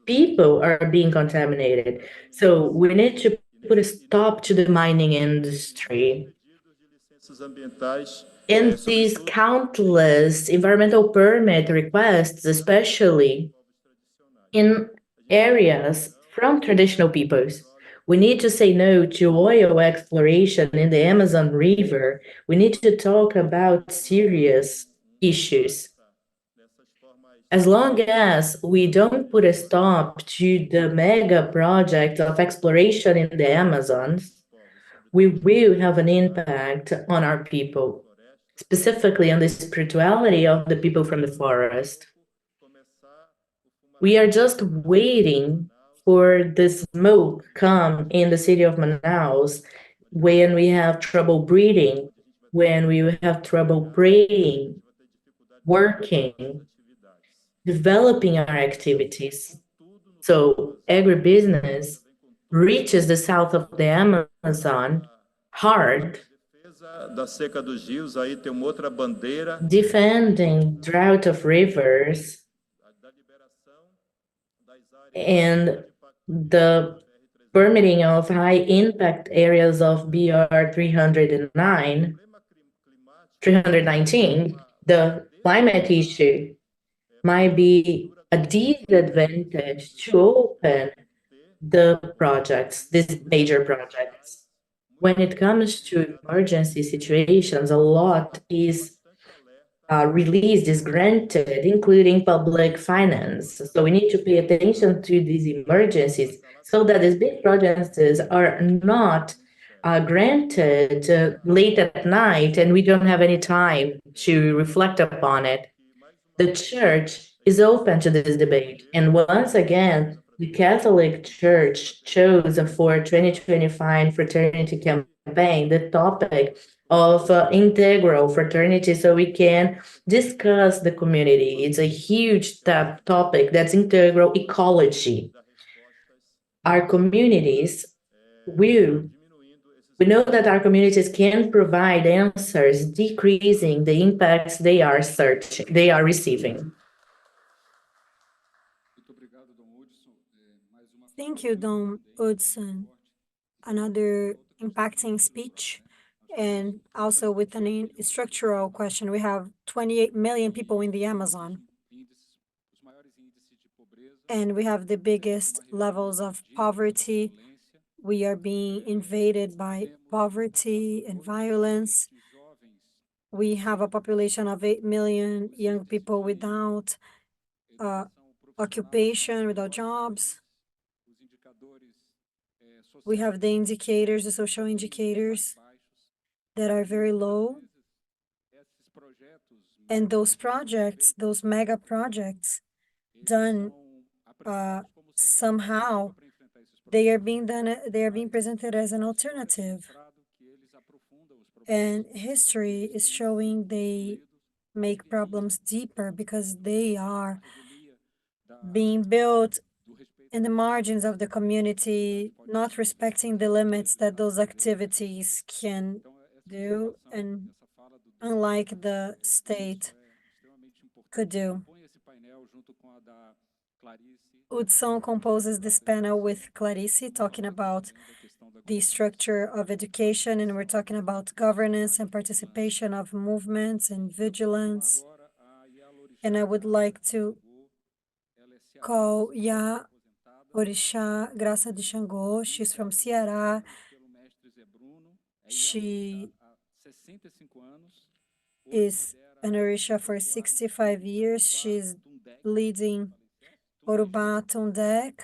people are being contaminated. So we need to put a stop to the mining industry. And these countless environmental permit requests, especially in areas from traditional peoples. We need to say no to oil exploration in the Amazon River. We need to talk about serious issues. As long as we don't put a stop to the mega project of exploration in the Amazons, we will have an impact on our people, specifically on the spirituality of the people from the forest. We are just waiting for the smoke come in the city of Manaus when we have trouble breathing, when we have trouble praying, working, developing our activities. So agribusiness reaches the south of the Amazon hard, defending drought of rivers and the permitting of high impact areas of BR 319, the climate issue might be a disadvantage to open the projects, these major projects. When it comes to emergency situations, a lot is released, is granted, including public finance. So we need to pay attention to these emergencies so that these big projects are not granted late at night and we don't have any time to reflect upon it. The church is open to this debate. And once again, the Catholic Church chose for 2025 fraternity campaign the topic of integral fraternity so we can discuss the community. It's a huge topic that's integral ecology. Our communities will we know that our communities can provide answers, decreasing the impacts they are receiving. Thank you, Don Hudson. Another impacting speech, and also with an structural question. We have 28 million people in the Amazon, and we have the biggest levels of poverty. We are being invaded by poverty and violence. We have a population of 8 million young people without occupation, without jobs. We have the indicators, the social indicators that are very low. And those projects, those mega projects done somehow, they are being presented as an alternative. And history is showing they make problems deeper because they are being built in the margins of the community, not respecting the limits that those activities can do, and unlike the state could do. Hudson composes this panel with Clarice, talking about the structure of education, and we're talking about governance and participation of movements and vigilance. And I would like to call Ya Orixá Graça de Xangô. She's from Ceará. She is an Orisha for 65 years. She's leading Orubá Tundek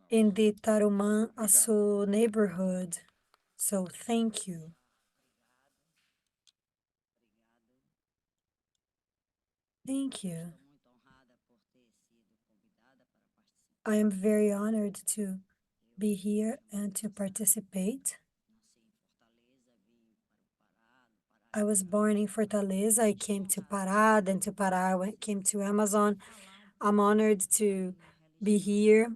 in the Tarumã Açu neighborhood. So thank you. Thank you. I am very honored to be here and to participate. I was born in Fortaleza. I came to Pará, then to Pará, I came to Amazon. I'm honored to be here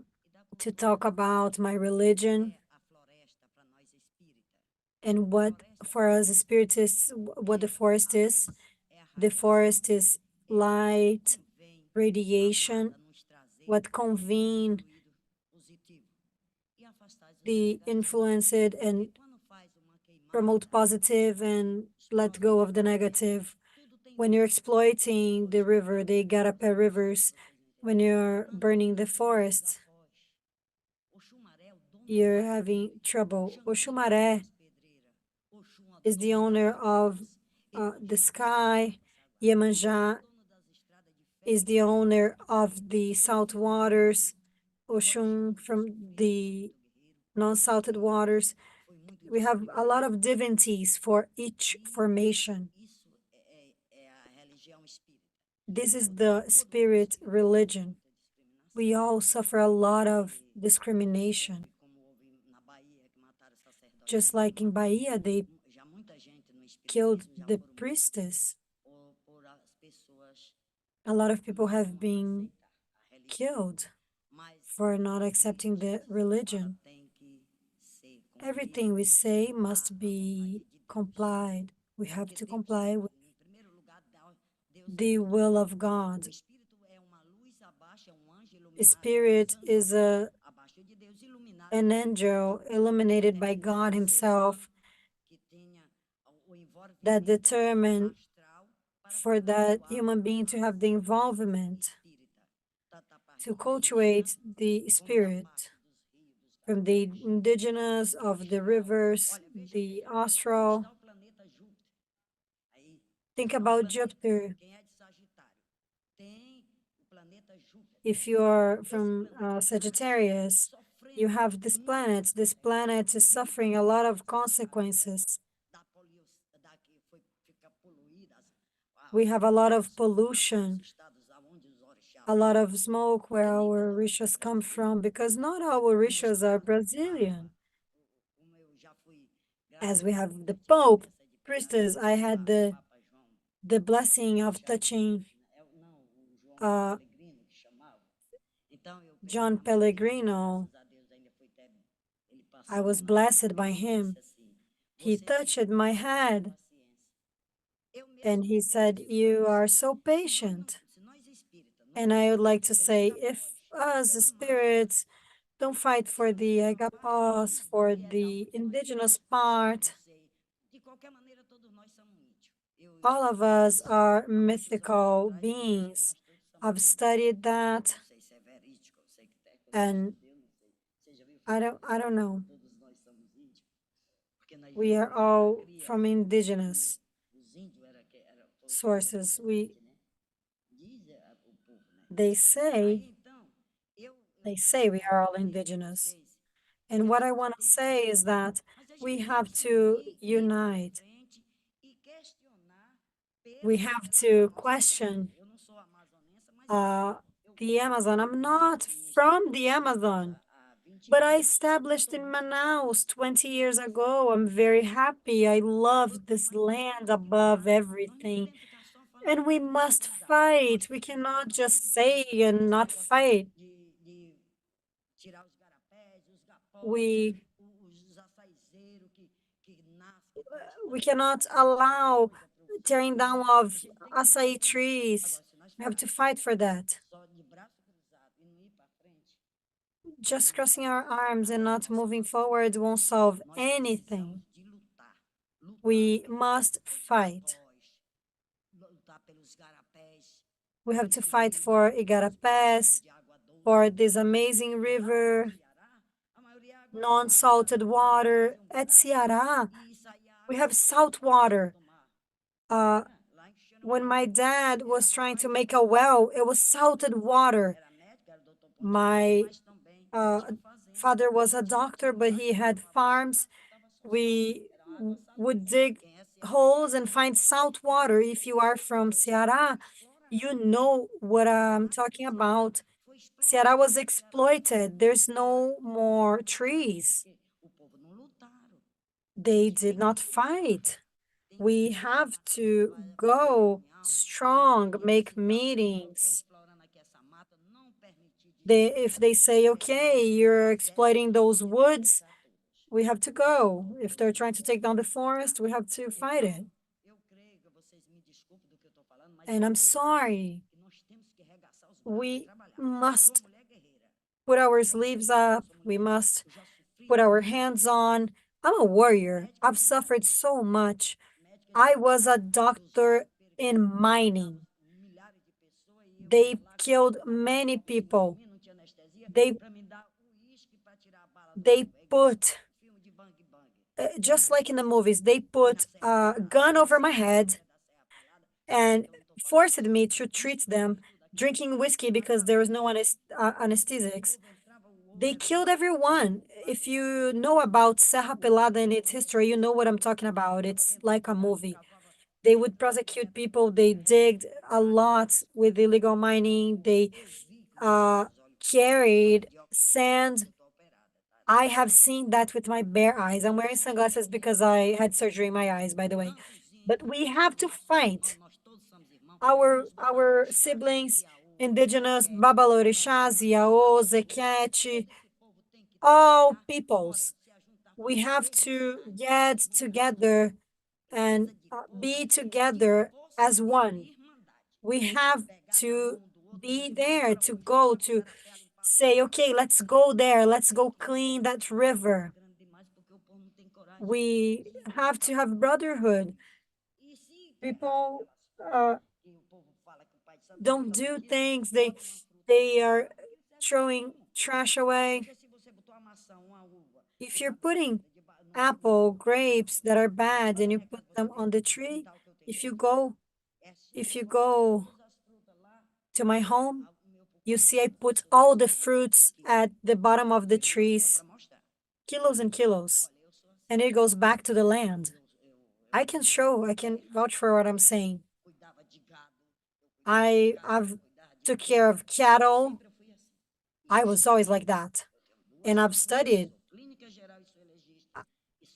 to talk about my religion and what for us spiritists, what the forest is. The forest is light, radiation, what convene the influenced and promote positive and let go of the negative. When you're exploiting the river, the Igarapé rivers, when you're burning the forest, you're having trouble. Oxumaré is the owner of the sky. Iemanjá is the owner of the salt waters. Oxum from the non-salted waters. We have a lot of divinities for each formation. This is the spirit religion. We all suffer a lot of discrimination. Just like in Bahia, they killed the priestess. A lot of people have been killed for not accepting the religion. Everything we say must be complied. We have to comply with the will of God. Spirit is an angel illuminated by God Himself that determined for that human being to have the involvement to cultivate the spirit from the indigenous of the rivers, the astral. Think about Jupiter. If you're from Sagittarius, you have this planet. This planet is suffering a lot of consequences. We have a lot of pollution, a lot of smoke where our rishas come from, because not our rishas are Brazilian. As we have the Pope, priestess, I had the blessing of touching John Pellegrino. I was blessed by him. He touched my head and he said, "You are so patient." And I would like to say, if us spirits don't fight for the agapos, for the indigenous part, all of us are mythical beings. I've studied that, and I don't know. We are all from indigenous sources. They say we are all indigenous. And what I want to say is that we have to unite. We have to question the Amazon. I'm not from the Amazon, but I established in Manaus 20 years ago. I'm very happy. I love this land above everything. And we must fight. We cannot just say and not fight. We cannot allow tearing down of acai trees. We have to fight for that. Just crossing our arms and not moving forward won't solve anything. We must fight. We have to fight for igarapés, for this amazing river, non-salted water. At Ceará, we have salt water. When my dad was trying to make a well, it was salted water. My father was a doctor, but he had farms. We would dig holes and find salt water. If you are from Ceará, you know what I'm talking about. Ceará was exploited. There's no more trees. They did not fight. We have to go strong, make meetings. If they say, okay, you're exploiting those woods, we have to go. If they're trying to take down the forest, we have to fight it. And I'm sorry. We must put our sleeves up. We must put our hands on. I'm a warrior. I've suffered so much. I was a doctor in mining. They killed many people. They put, just like in the movies, they put a gun over my head and forced me to treat them, drinking whiskey because there was no anesthetics. They killed everyone. If you know about Serra Pelada and its history, you know what I'm talking about. It's like a movie. They would prosecute people. They digged a lot with illegal mining. They carried sand. I have seen that with my bare eyes. I'm wearing sunglasses because I had surgery in my eyes, by the way. But we have to fight. Our siblings, indigenous, Babalorixás, Iaô, Zequete, all peoples. We have to get together and be together as one. We have to be there, to go, to say, okay, let's go there, let's go clean that river. We have to have brotherhood. People don't do things, they are throwing trash away. If you're putting apple, grapes that are bad and you put them on the tree, if you go If you go to my home, you see I put all the fruits at the bottom of the trees, kilos and kilos, and it goes back to the land. I can show, I can vouch for what I'm saying. I've took care of cattle. I was always like that. And I've studied.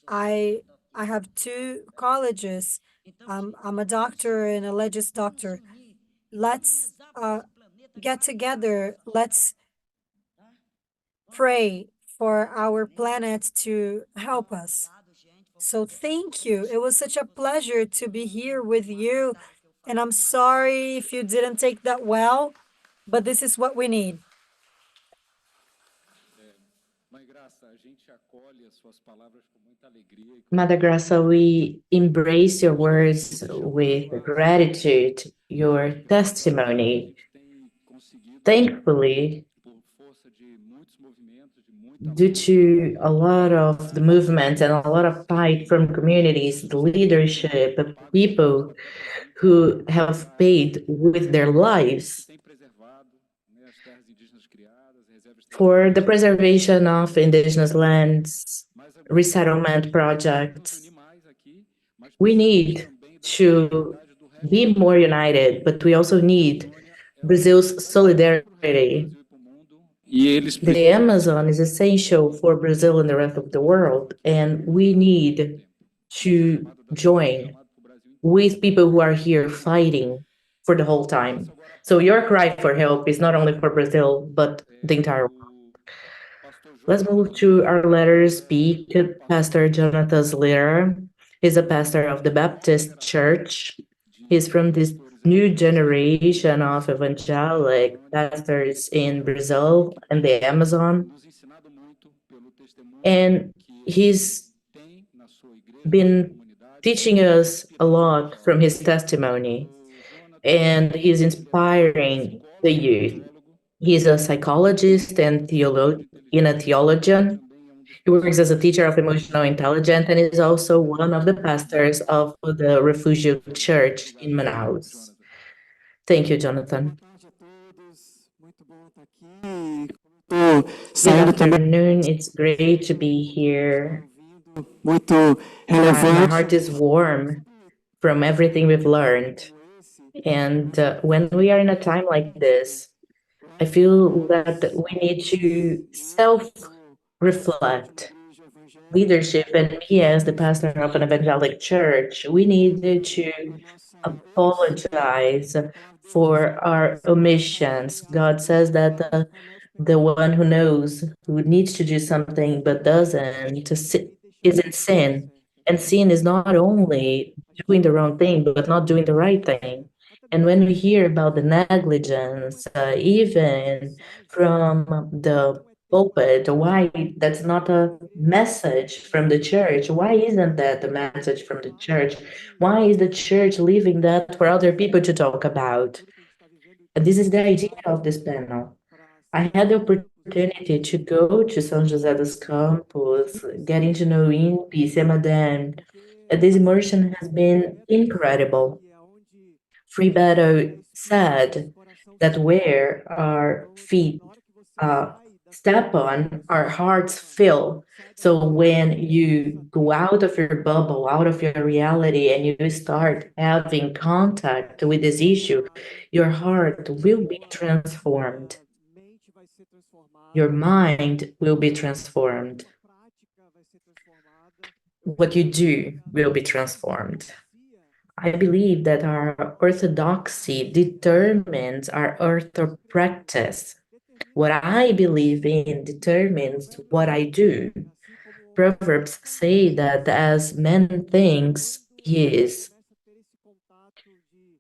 I I have two colleges. I'm a doctor and a legis doctor. Let's get together. Let's pray for our planet to help us. So thank you. It was such a pleasure to be here with you. And I'm sorry if you didn't take that well, but this is what we need. Mother Graça, we embrace your words with gratitude, your testimony. Thankfully, due to a lot of the movement and a lot of fight from communities, the leadership, the people who have paid with their lives for the preservation of indigenous lands, resettlement projects. We need to be more united, but we also need Brazil's solidarity. The Amazon is essential for Brazil and the rest of the world, and we need to join with people who are here fighting for the whole time. So your cry for help is not only for Brazil, but the entire world. Let's move to our letter speak. Pastor Jonathan's letter. He's a pastor of the Baptist Church. He's from this new generation of evangelic pastors in Brazil and the Amazon. And he's been teaching us a lot from his testimony, and he's inspiring the youth. He's a psychologist and a theologian. He works as a teacher of emotional intelligence and is also one of the pastors of the Refugio Church in Manaus. Thank you, Jonathan. Good afternoon. It's great to be here. My heart is warm from everything we've learned. And when we are in a time like this, I feel that we need to self-reflect. Leadership and me as the pastor of an evangelic church, we needed to apologize for our omissions. God says that the one who knows, who needs to do something but doesn't, is in sin. And sin is not only doing the wrong thing, but not doing the right thing. And when we hear about the negligence, even from the pulpit, why that's not a message from the church? Why isn't that the message from the church? Why is the church leaving that for other people to talk about? And this is the idea of this panel. I had the opportunity to go to São José dos Campos, getting to know INPE, Semadem. This immersion has been incredible. Free Beto said that where our feet step on, our hearts fill. So when you go out of your bubble, out of your reality, and you start having contact with this issue, your heart will be transformed. Your mind will be transformed. What you do will be transformed. I believe that our orthodoxy determines our orthopractice. What I believe in determines what I do. Proverbs say that as man thinks he is,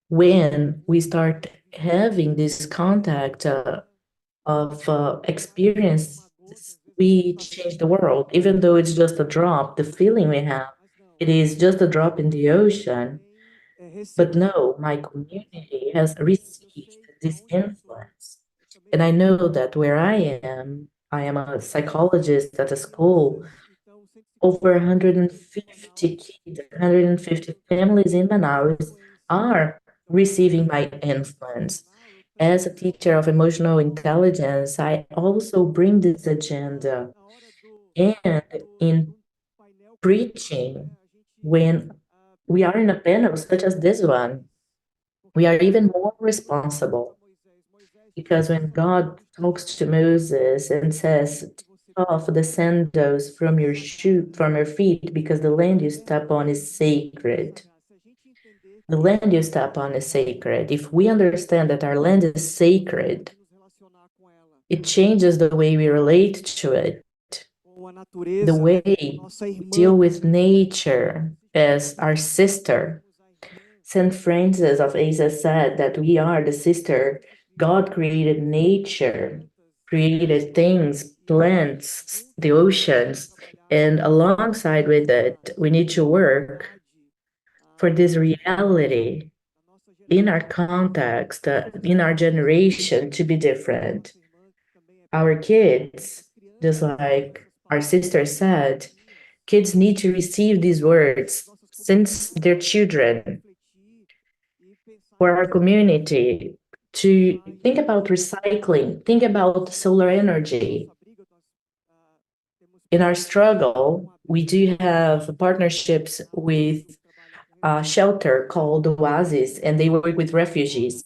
when we start having this contact of experiences, we change the world. Even though it's just a drop, the feeling we have, it is just a drop in the ocean. But no, my community has received this influence. And I know that where I am a psychologist at a school. Over 150 kids, 150 families in Manaus are receiving my influence. As a teacher of emotional intelligence, I also bring this agenda. And in preaching, when we are in a panel such as this one, we are even more responsible because when God talks to Moses and says, "Take off the sandals from your from your feet, because the land you step on is sacred." The land you step on is sacred. If we understand that our land is sacred, it changes the way we relate to it, the way we deal with nature as our sister. St. Francis of Assisi said that we are the sister. God created nature, created things, plants, the oceans, and alongside with it, we need to work for this reality in our context, in our generation to be different. Our kids, just like our sister said, kids need to receive these words since they're children. For our community to think about recycling, think about solar energy. In our struggle, we do have partnerships with a shelter called Oasis, and they work with refugees.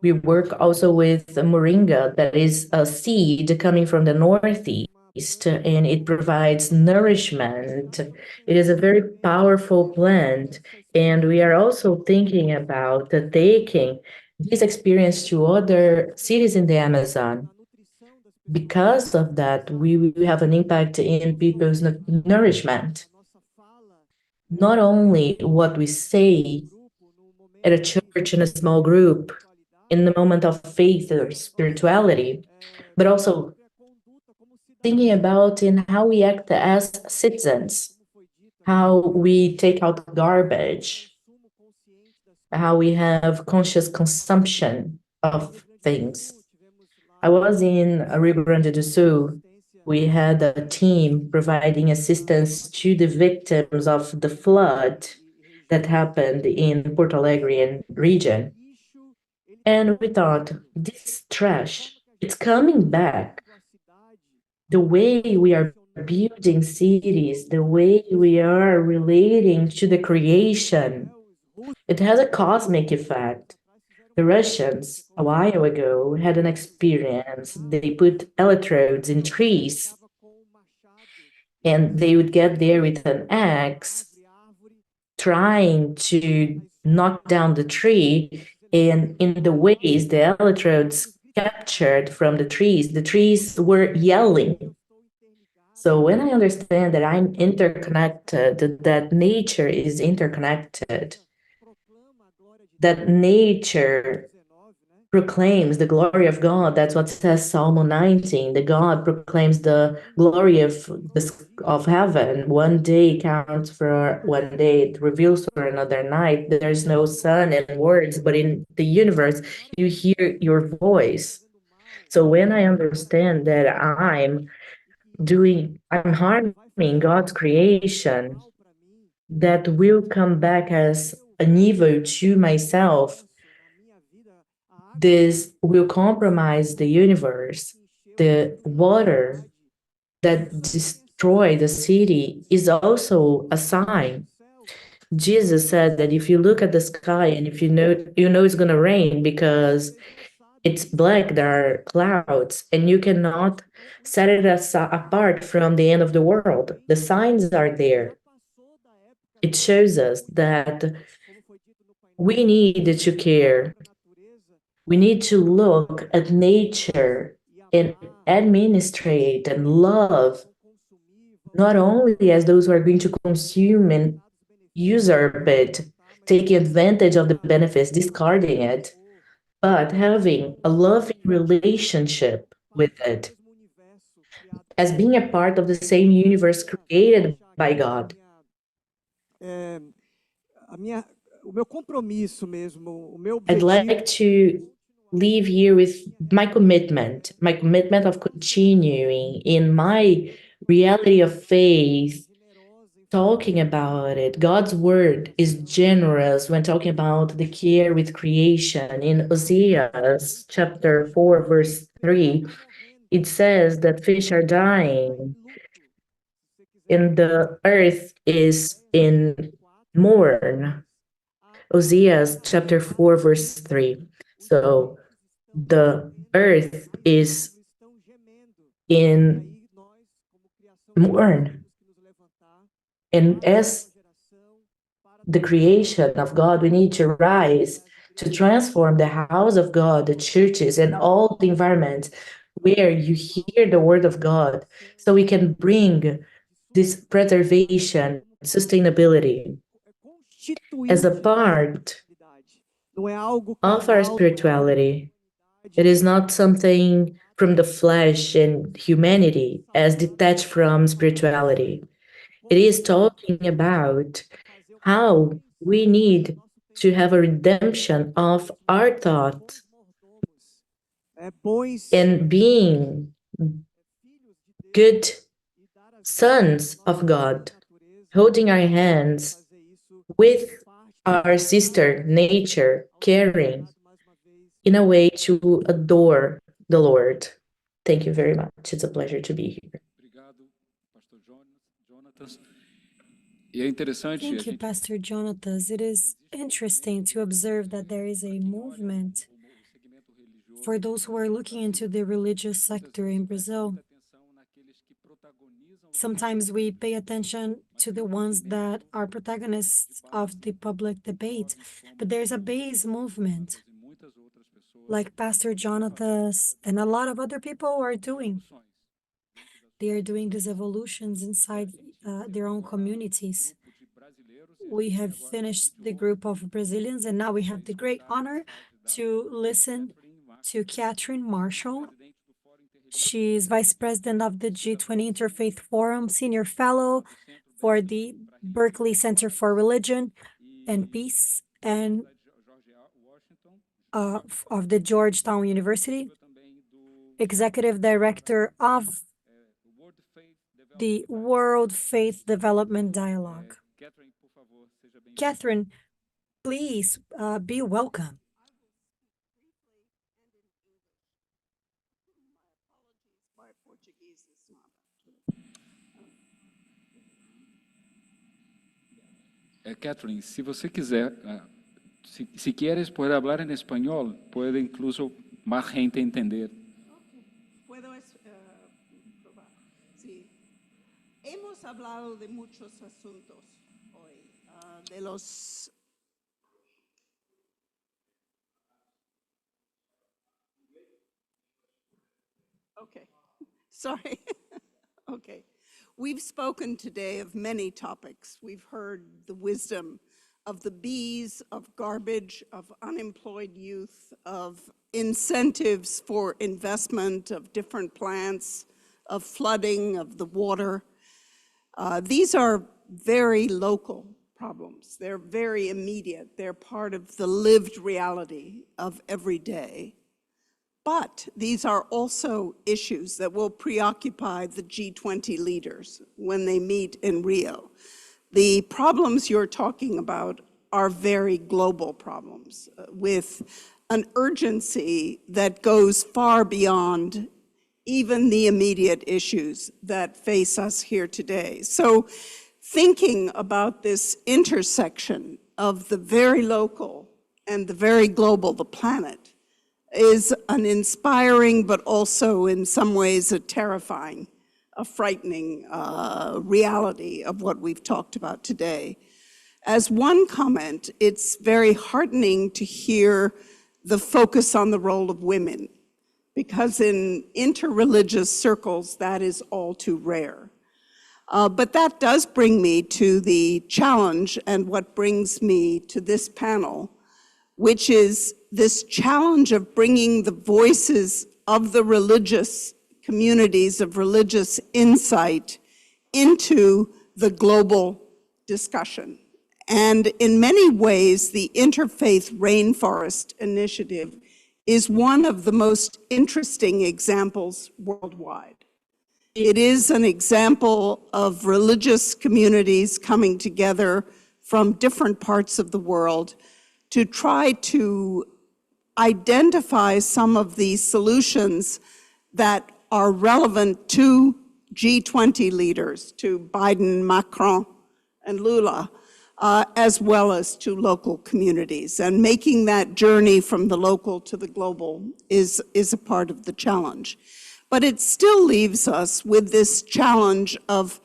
We work also with moringa, that is a seed coming from the northeast, and it provides nourishment. It is a very powerful plant, and we are also thinking about taking this experience to other cities in the Amazon. Because of that, we will have an impact in people's nourishment. Not only what we say at a church in a small group, in the moment of faith or spirituality, but also thinking about in how we act as citizens, how we take out garbage, how we have conscious consumption of things. I was in Rio Grande do Sul. We had a team providing assistance to the victims of the flood that happened in Porto Alegre region. And we thought, this trash, it's coming back. The way we are building cities, the way we are relating to the creation, it has a cosmic effect. The Russians, a while ago, had an experience. They put electrodes in trees, and they would get there with an axe, trying to knock down the tree, and in the ways the electrodes captured from the trees were yelling. So when I understand that I'm interconnected, that nature is interconnected, that nature proclaims the glory of God. That's what says Psalm 19. The God proclaims the glory of heaven. One day counts for one day, it reveals for another night. There's no sun and words, but in the universe, you hear your voice. So when I understand that I'm harming God's creation, that will come back as an evil to myself, this will compromise the universe. The water that destroyed the city is also a sign. Jesus said that if you look at the sky and if you know it's going to rain because it's black, there are clouds, and you cannot set it apart from the end of the world. The signs are there. It shows us that we need to care. We need to look at nature and administrate and love not only as those who are going to consume and usurp it, taking advantage of the benefits, discarding it, but having a loving relationship with it, as being a part of the same universe created by God. I'd like to leave here with my commitment of continuing in my reality of faith talking about it. God's word is generous when talking about the care with creation. In Hosea chapter 4, verse 3, it says that fish are dying and the earth is in mourn. Hosea chapter 4, verse 3. So the earth is in mourn. And as the creation of God, we need to rise to transform the house of God, the churches, and all the environments where you hear the word of God, so we can bring this preservation, sustainability as a part of our spirituality. It is not something from the flesh and humanity as detached from spirituality. It is talking about how we need to have a redemption of our thoughts and being good sons of God, holding our hands with our sister nature, caring in a way to adore the Lord. Thank you very much. It's a pleasure to be here. Thank you, Pastor Jonathan. It is interesting to observe that there is a movement for those who are looking into the religious sector in Brazil. Sometimes we pay attention to the ones that are protagonists of the public debate, but there's a base movement, like Pastor Jonathan's and a lot of other people are doing. They are doing these evolutions inside their own communities. We have finished the group of Brazilians, and now we have the great honor to listen to Catherine Marshall. She is Vice President of the G20 Interfaith Forum, Senior Fellow for the Berkeley Center for Religion and Peace, and of the Georgetown University, Executive Director of the World Faith Development Dialogue. Catherine, please be welcome. Catherine, se você quiser, si quieres poder hablar en español, puede incluso más gente entender. Puedo probar. Sí. Hemos hablado de muchos asuntos hoy, de los... Okay, sorry. Okay. We've spoken today of many topics. We've heard the wisdom of the bees, of garbage, of unemployed youth, of incentives for investment, of different plants, of flooding, of the water. These are very local problems. They're very immediate. They're part of the lived reality of every day. But these are also issues that will preoccupy the G20 leaders when they meet in Rio. The problems you're talking about are very global problems with an urgency that goes far beyond even the immediate issues that face us here today. So thinking about this intersection of the very local and the very global, the planet, is an inspiring, but also in some ways a terrifying, a frightening reality of what we've talked about today. As one comment, it's very heartening to hear the focus on the role of women, because in interreligious circles, that is all too rare. But that does bring me to the challenge and what brings me to this panel, which is this challenge of bringing the voices of the religious communities, of religious insight, into the global discussion. And in many ways, the Interfaith Rainforest Initiative is one of the most interesting examples worldwide. It is an example of religious communities coming together from different parts of the world to try to identify some of the solutions that are relevant to G20 leaders, to Biden, Macron, and Lula, as well as to local communities. And making that journey from the local to the global is a part of the challenge. But it still leaves us with this challenge of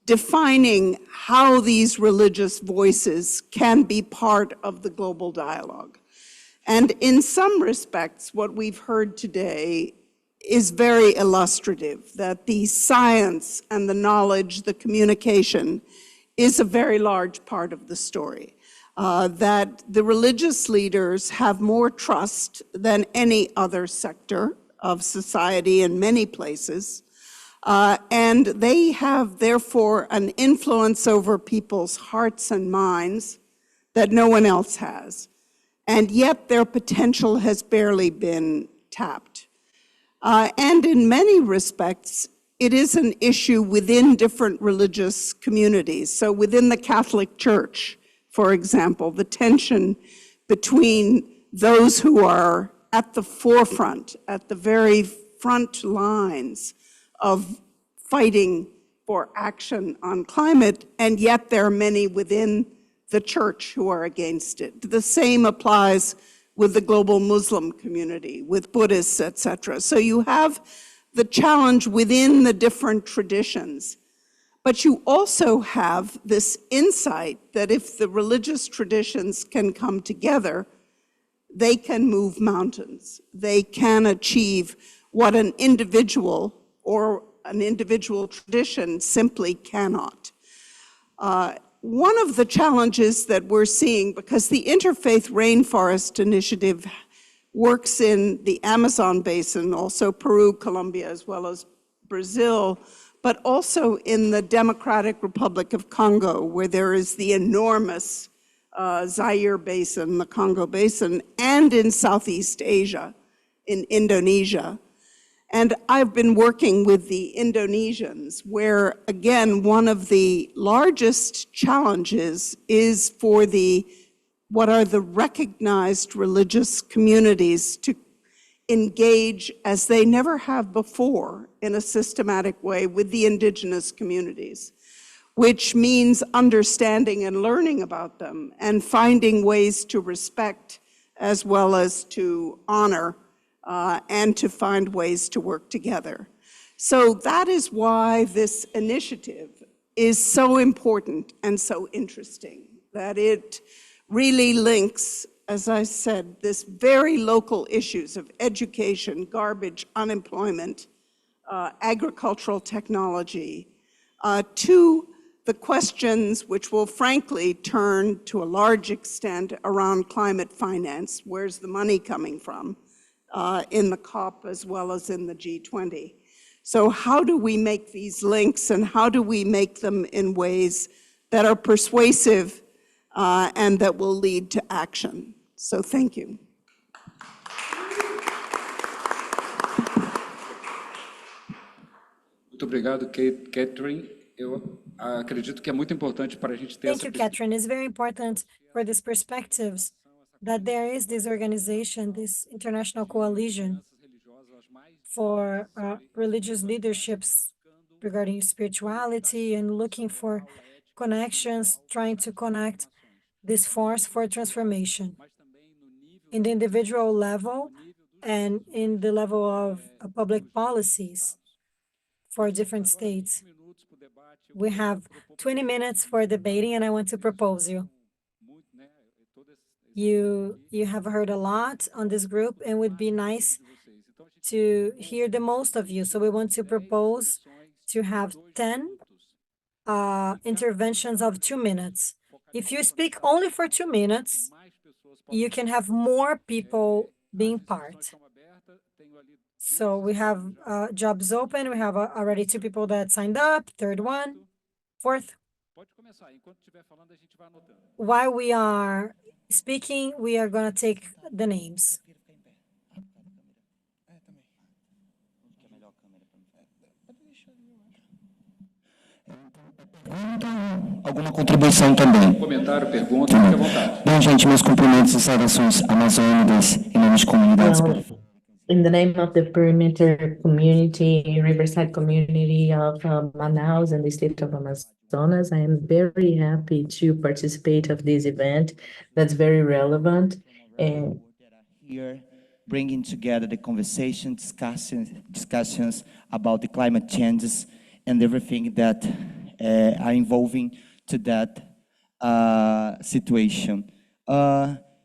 defining how these religious voices can be part of the global dialogue. And in some respects, what we've heard today is very illustrative, that the science and the knowledge, the communication, is a very large part of the story. That the religious leaders have more trust than any other sector of society in many places, and they have, therefore, an influence over people's hearts and minds that no one else has. And yet their potential has barely been tapped. And in many respects, it is an issue within different religious communities. So within the Catholic Church, for example, the tension between those who are at the forefront, at the very front lines of fighting for action on climate, and yet there are many within the church who are against it. The same applies with the global Muslim community, with Buddhists, etc. So you have the challenge within the different traditions, but you also have this insight that if the religious traditions can come together, they can move mountains. They can achieve what an individual or an individual tradition simply cannot. One of the challenges that we're seeing, because the Interfaith Rainforest Initiative works in the Amazon basin, also Peru, Colombia, as well as Brazil, but also in the Democratic Republic of Congo, where there is the enormous Zaire Basin, the Congo Basin, and in Southeast Asia, in Indonesia. And I've been working with the Indonesians, where, again, one of the largest challenges is for what are the recognized religious communities to engage as they never have before in a systematic way with the indigenous communities, which means understanding and learning about them and finding ways to respect as well as to honor and to find ways to work together. So that is why this initiative is so important and so interesting, that it really links, as I said, this very local issues of education, garbage, unemployment, agricultural technology, to the questions which will frankly turn to a large extent around climate finance. Where's the money coming from? In the COP as well as in the G20. So how do we make these links, and how do we make them in ways that are persuasive and that will lead to action? So thank you. Muito obrigado, Catherine. Eu acredito que é muito importante para a gente ter Thank you, Catherine. It's very important for these perspectives that there is this organization, this international coalition for religious leaderships regarding spirituality and looking for connections, trying to connect this force for transformation in the individual level and in the level of public policies for different states. We have 20 minutes for debating, and I want to propose you. You have heard a lot on this group, and it would be nice to hear the most of you. So we want to propose to have 10 interventions of 2 minutes. If you speak only for 2 minutes, you can have more people being part. So we have jobs open. We have already 2 people that signed up, third one, fourth. While we are speaking, we are going to take the names. Alguma contribuição também. Comentário, pergunta, fique à vontade. Bom, gente, meus cumprimentos e saudações amazônicas em nome de comunidades. In the name of the perimeter community, Riverside community of Manaus and the state of Amazonas, I am very happy to participate of this event that's very relevant. And Here, bringing together the conversation, discussions about the climate changes and everything that are involving to that situation.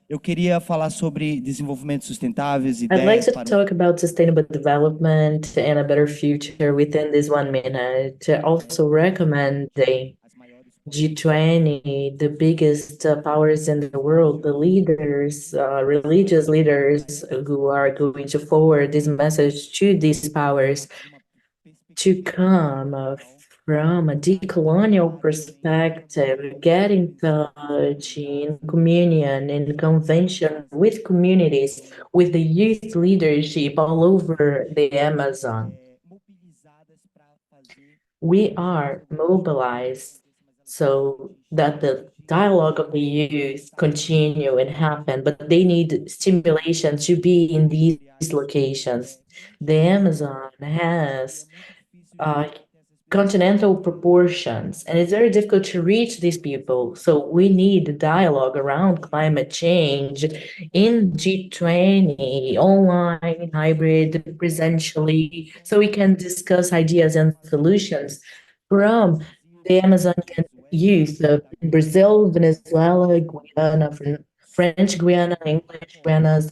Eu queria falar sobre desenvolvimento sustentáveis, I'd like ideias to para talk about sustainable development and a better future within this 1 minute. Also recommending G20, the biggest powers in the world, the leaders, religious leaders who are going to forward this message to these powers to come from a decolonial perspective, get in touch in communion, in convention with communities, with the youth leadership all over the Amazon. We are mobilized so that the dialogue of the youth continue and happen, but they need stimulation to be in these locations. The Amazon has continental proportions, and it's very difficult to reach these people. So we need dialogue around climate change in G20, online, hybrid, presentially, so we can discuss ideas and solutions from the Amazonian youth of Brazil, Venezuela, Guyana, French Guiana, English Guianas,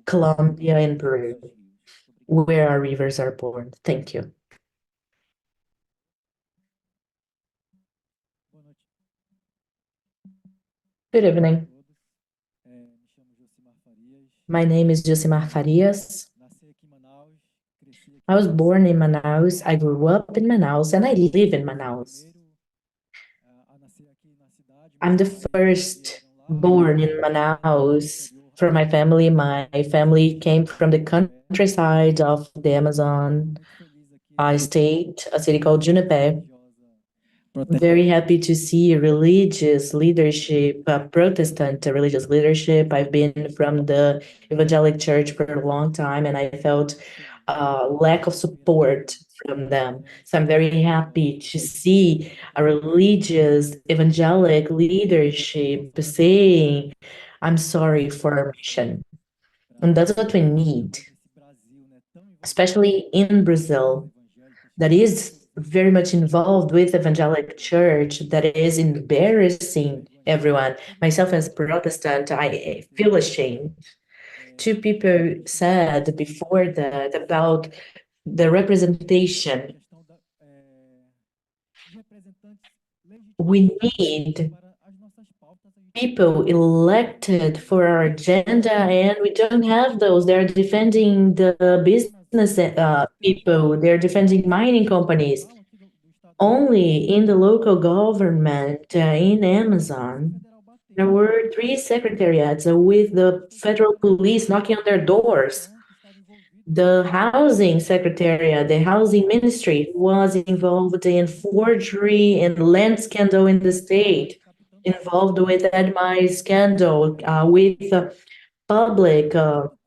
Colombia, and Peru, where our rivers are born. Thank you. Good evening. My name is Josimar Farias. I was born in Manaus, I grew up in Manaus, and I live in Manaus. I'm the first born in Manaus from my family. My family came from the countryside of the Amazon state, a city called Junipé. Very happy to see religious leadership, Protestant religious leadership. I've been from the evangelic church for a long time, and I felt lack of support from them. So I'm very happy to see a religious evangelic leadership saying, I'm sorry for our mission. And that's what we need, especially in Brazil, that is very much involved with evangelic church, that is embarrassing everyone. Myself as Protestant, I feel ashamed. Two people said before that about the representation. We need people elected for our agenda, and we don't have those. They're defending the business people, they're defending mining companies. Only in the local government, in Amazon, there were 3 secretariats with the federal police knocking on their doors. The housing secretariat, the housing ministry, was involved in forgery and land scandal in the state, involved with Edmai scandal, with public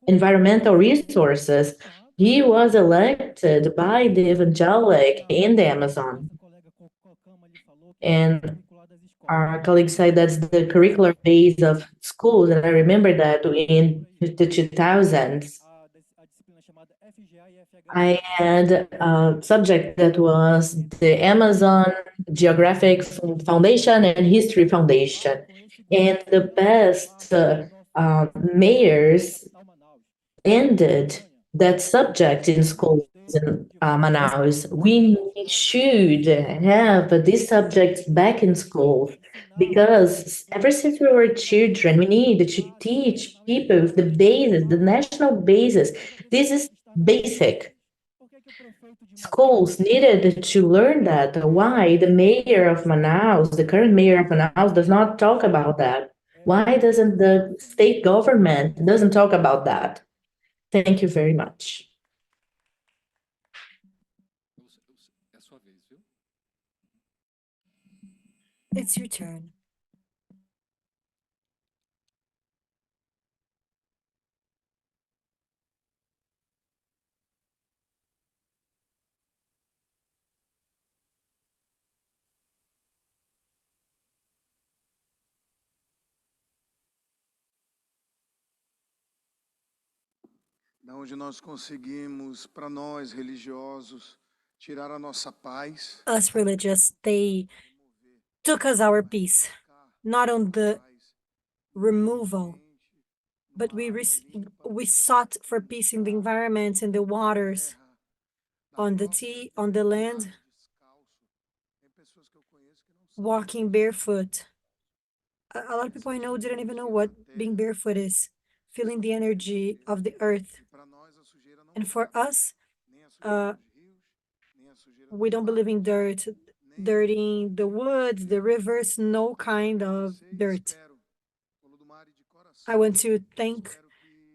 environmental resources. He was elected by the evangelic in the Amazon. And our colleague said that's the curricular base of schools, and I remember that in the 2000s, I had a subject that was the Amazon Geographic Foundation and History Foundation. And the best mayors ended that subject in schools in Manaus. We should have these subjects back in schools, because ever since we were children, we need to teach people the basis, the national basis. This is basic. Schools needed to learn that. Why the mayor of Manaus, the current mayor of Manaus, does not talk about that? Why doesn't the state government doesn't talk about that? Thank you very much. It's your turn. Da onde nós conseguimos, para nós religiosos, tirar a nossa paz. Us religious, they took us our peace, not on the removal, but we sought for peace in the environment, in the waters, on the land, walking barefoot. A lot of people I know didn't even know what being barefoot is, feeling the energy of the earth. And for us, we don't believe in dirt, dirtying the woods, the rivers, no kind of dirt. I want to thank,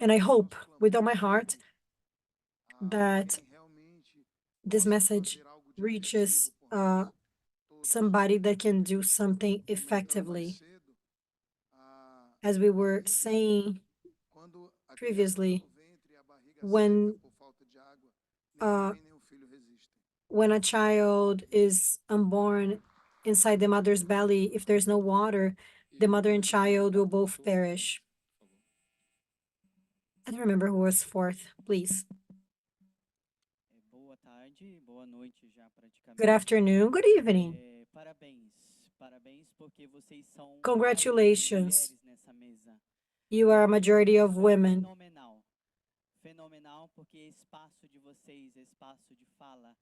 and I hope with all my heart that this message reaches somebody that can do something effectively. As we were saying previously, when a child is unborn inside the mother's belly, if there's no water, the mother and child will both perish. I don't remember who was fourth, please. Boa tarde, boa noite já praticamente. Good afternoon, good evening. Parabéns, porque vocês são Congratulations. mulheres nessa mesa. You are a majority of women. Fenomenal, porque espaço de vocês, espaço de fala.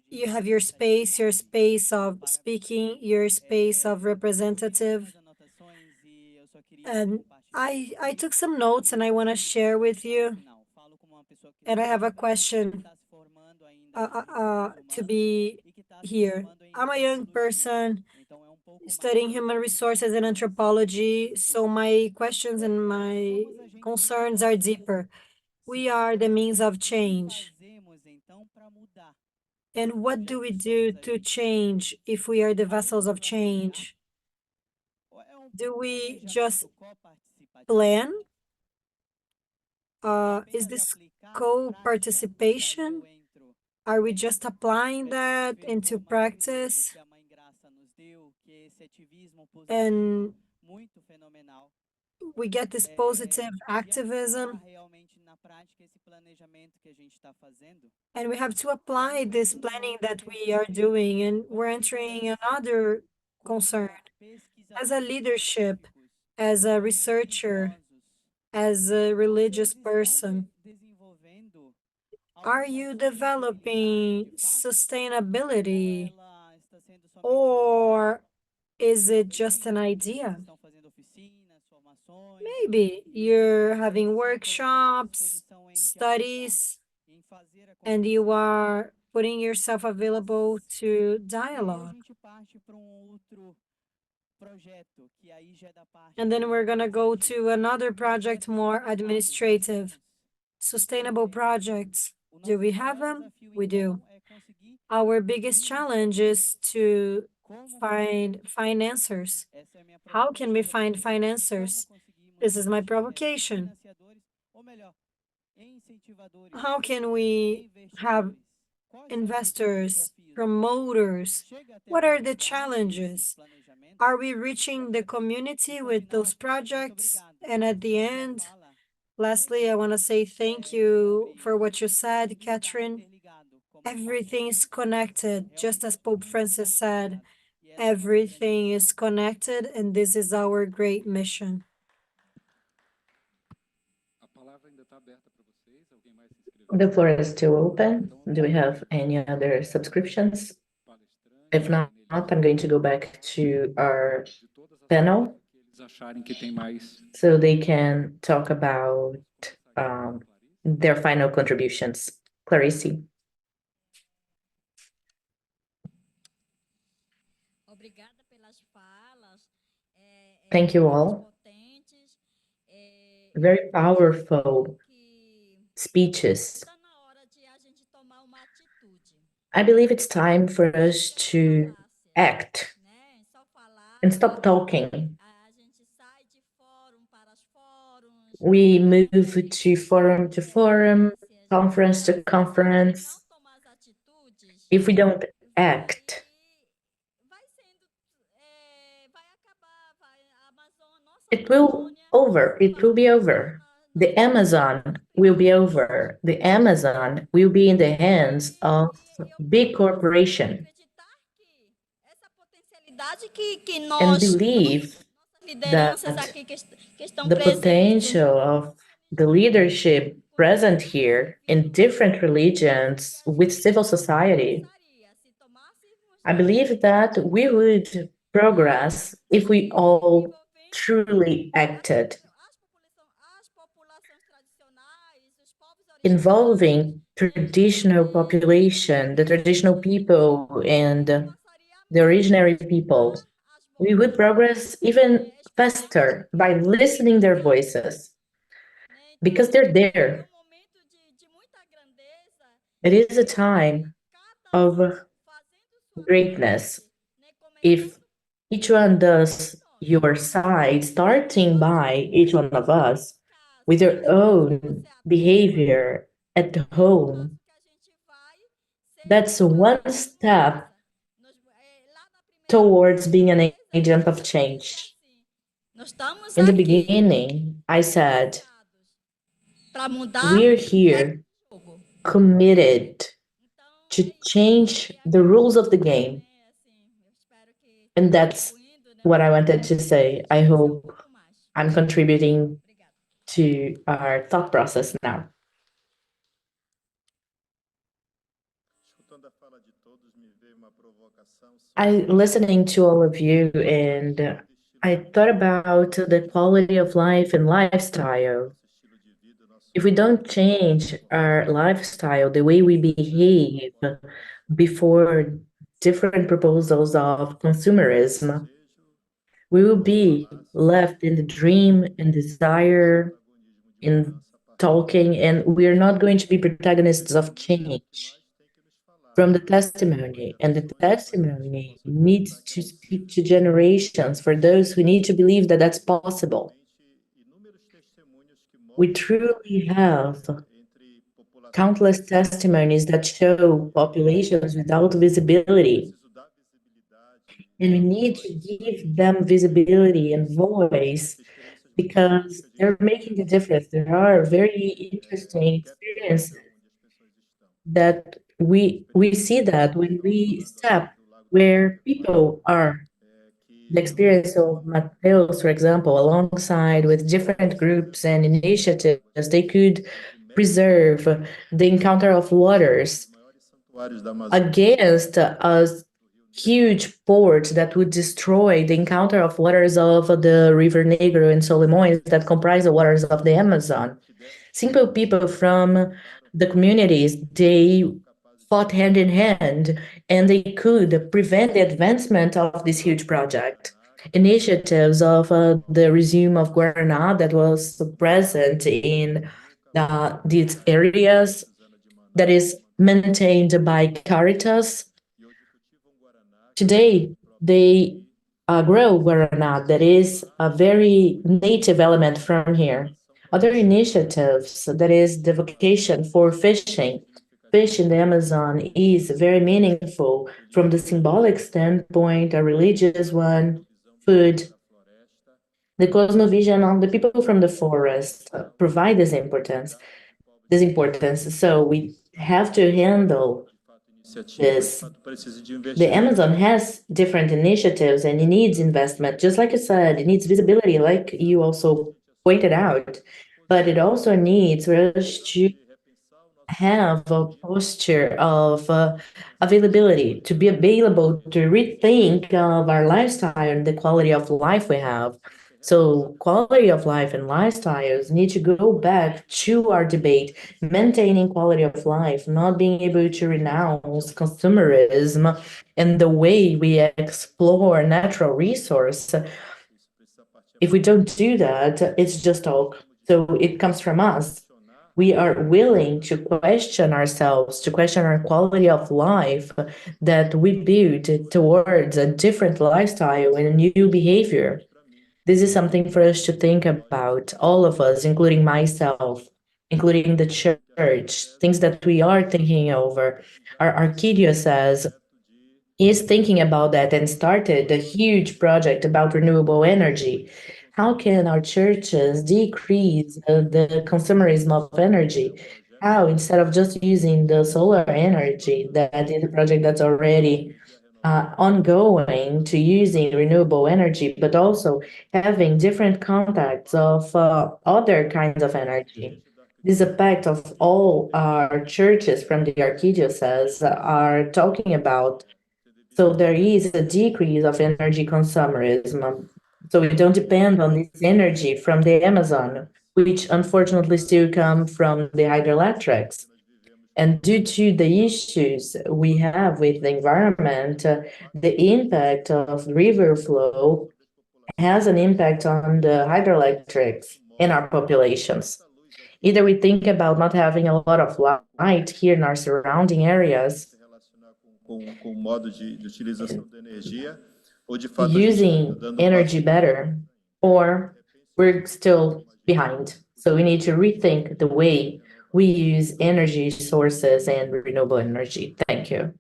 You have your space of speaking, your space of representative. And I took some notes and I want to share with you. And I have a question to be here. I'm a young person studying human resources and anthropology, so my questions and my concerns are deeper. We are the means of change. And what do we do to change if we are the vessels of change? Do we just plan? Is this co-participation? Are we just applying that into practice? And we get this positive activism, and we have to apply this planning that we are doing, and we're entering another concern. As a leadership, as a researcher, as a religious person, are you developing sustainability, or is it just an idea? Maybe you're having workshops, studies, and you are putting yourself available to dialogue. And then we're going to go to another project, more administrative, sustainable projects. Do we have them? We do. Our biggest challenge is to find financiers. How can we find financiers? This is my provocation. How can we have investors, promoters? What are the challenges? Are we reaching the community with those projects? And at the end, lastly, I want to say thank you for what you said, Catherine. Everything is connected, just as Pope Francis said. Everything is connected, and this is our great mission. The floor is still open. Do we have any other subscriptions? If not, I'm going to go back to our panel so they can talk about their final contributions. Clarice. Thank you all. Very powerful speeches. I believe it's time for us to act. and stop talking. We move to forum, conference to conference. If we don't act, it will be over. The Amazon will be over. The Amazon will be in the hands of big corporation. And believe that the potential of the leadership present here in different religions with civil society, I believe that we would progress if we all truly acted, involving traditional population, the traditional people, and the originary people. We would progress even faster by listening their voices because they're there. It is a time of greatness. If each one does your side, starting by each one of us with your own behavior at home, that's one step towards being an agent of change. In the beginning, I said, we're here committed to change the rules of the game. And that's what I wanted to say. I hope I'm contributing to our thought process now. I listening to all of you, and I thought about the quality of life and lifestyle. If we don't change our lifestyle, the way we behave before different proposals of consumerism, we will be left in the dream and desire, in talking, and we are not going to be protagonists of change from the testimony. And the testimony needs to speak to generations for those who need to believe that that's possible. We truly have countless testimonies that show populations without visibility. And we need to give them visibility and voice because they're making a difference. There are very interesting experiences that we see that when we step where people are. The experience of Mateus, for example, alongside with different groups and initiatives, they could preserve the encounter of waters against a huge port that would destroy the encounter of waters of the River Negro and Solimões that comprise the waters of the Amazon. Simple people from the communities, they fought hand in hand and they could prevent the advancement of this huge project. Initiatives of the resume of Guaraná that was present in these areas that is maintained by Caritas. Today, they grow Guaraná, that is a very native element from here. Other initiatives, that is the vocation for fishing. Fish in the Amazon is very meaningful from the symbolic standpoint, a religious one, food. The cosmovision of the people from the forest provide this importance. So we have to handle this. The Amazon has different initiatives and it needs investment. Just like I said, it needs visibility, like you also pointed out. But it also needs for us to have a posture of availability, to be available to rethink of our lifestyle and the quality of life we have. So quality of life and lifestyles need to go back to our debate, maintaining quality of life, not being able to renounce consumerism and the way we explore natural resource. If we don't do that, it's just talk. So it comes from us we are willing to question ourselves, to question our quality of life, that we build towards a different lifestyle and a new behavior. This is something for us to think about, all of us, including myself, including the church, things that we are thinking over. Our archdiocese is thinking about that and started a huge project about renewable energy. How can our churches decrease the consumerism of energy? How, instead of just using the solar energy, that is a project that's already ongoing, to using renewable energy, but also having different contacts of other kinds of energy. This is a pact of all our churches from the archdiocese are talking about, so there is a decrease of energy consumerism. So we don't depend on this energy from the Amazon, which unfortunately still come from the hydroelectrics. And due to the issues we have with the environment, the impact of river flow has an impact on the hydroelectrics in our populations. Either we think about not having a lot of light here in our surrounding areas, com o modo de utilização da energia, ou de fato a gente using está dando energy passo better, or we're still behind. So we need to rethink the way we use energy sources and renewable energy. Thank you.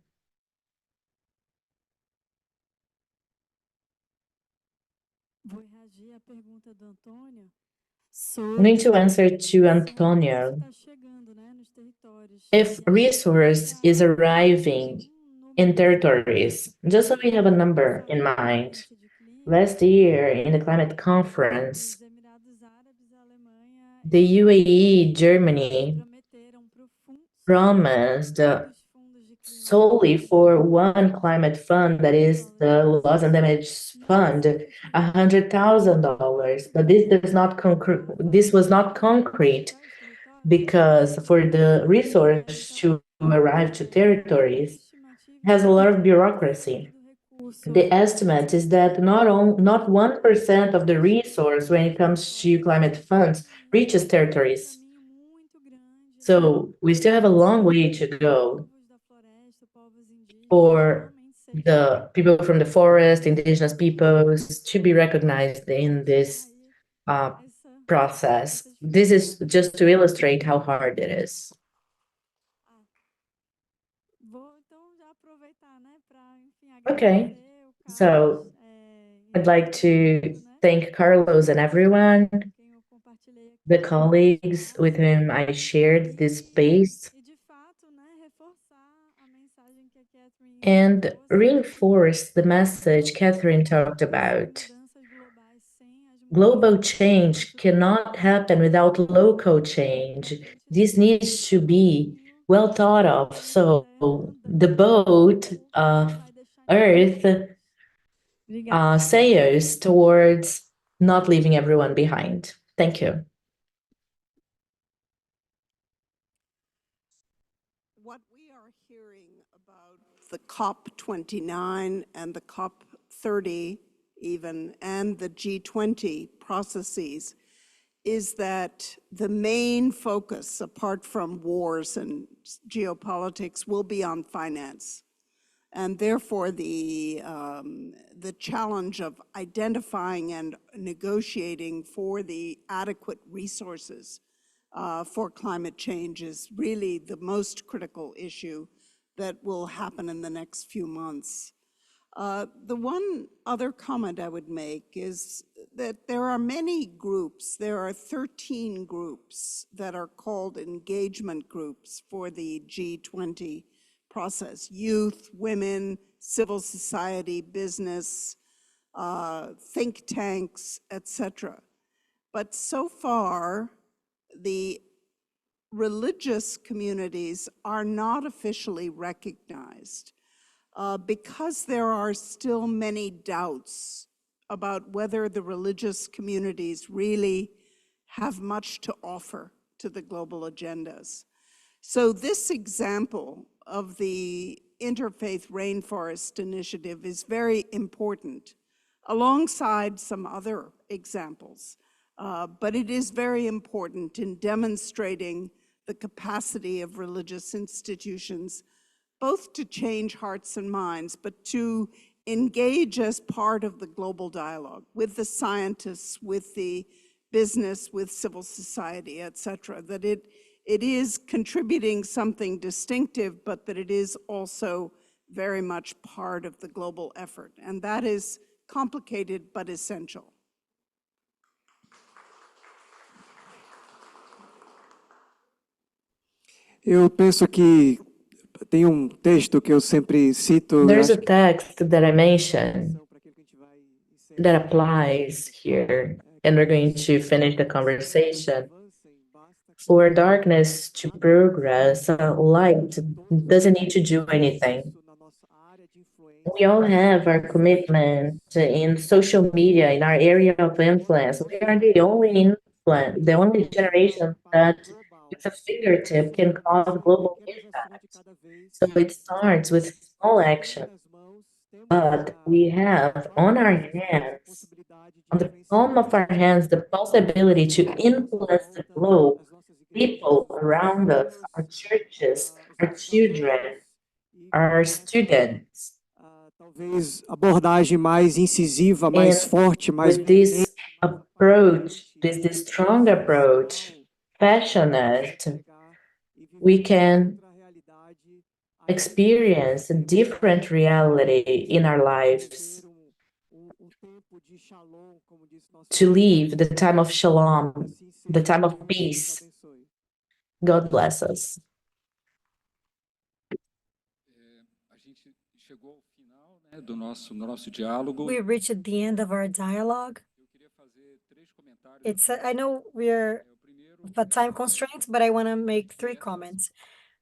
Vou reagir à pergunta do Antônio I'm going sobre to answer to se Antonio. está chegando, né, nos territórios. If resource is arriving in territories, just so we have a number in mind, last year in the climate conference, the UAE, Germany, promised solely for one climate fund, that is the loss and damage fund, $100,000. But this was not concrete, because for the resource to arrive to territories has a lot of bureaucracy. The estimate is that not 1% of the resource when it comes to climate funds reaches territories. So we still have a long way to go for the people from the forest, indigenous peoples, to be recognized in this process. This is just to illustrate how hard it is. Okay, so I'd like to thank Carlos and everyone, the colleagues with whom I shared this space, and reinforce the message Catherine talked about. Global change cannot happen without local change. This needs to be well thought of. So the boat of Earth sails towards not leaving everyone behind. Thank you. What we are hearing about the COP29 and the COP30 even, and the G20 processes, is that the main focus, apart from wars and geopolitics, will be on finance. And therefore, the challenge of identifying and negotiating for the adequate resources for climate change is really the most critical issue that will happen in the next few months. The one other comment I would make is that there are many groups. There are 13 groups that are called engagement groups for the G20 process: youth, women, civil society, business, think tanks, etc. But so far, the religious communities are not officially recognized because there are still many doubts about whether the religious communities really have much to offer to the global agendas. So this example of the Interfaith Rainforest Initiative is very important, alongside some other examples. But it is very important in demonstrating the capacity of religious institutions, both to change hearts and minds, but to engage as part of the global dialogue with the scientists, with the business, with civil society, et cetera, that it is contributing something distinctive, but that it is also very much part of the global effort. And that is complicated but essential. Eu penso que tem texto que eu sempre cito. There's a text that I mentioned that applies here, and we're going to finish the conversation. For darkness to progress, light doesn't need to do anything. We all have our commitment in social media, in our area of influence. We are the only generation that with a fingertip can cause global impact. So it starts with small action. But we have on our hands, on the palm of our hands, the possibility to influence the globe, people around us, our churches, our children, our students. Talvez abordagem mais incisiva, mais forte, mais with this approach, this strong approach, passionate, we can experience a different reality in our lives, to live the time of shalom, the time of peace. God bless us. We reached the end of our dialogue. I know we're a time constraint, but I want to make 3 comments.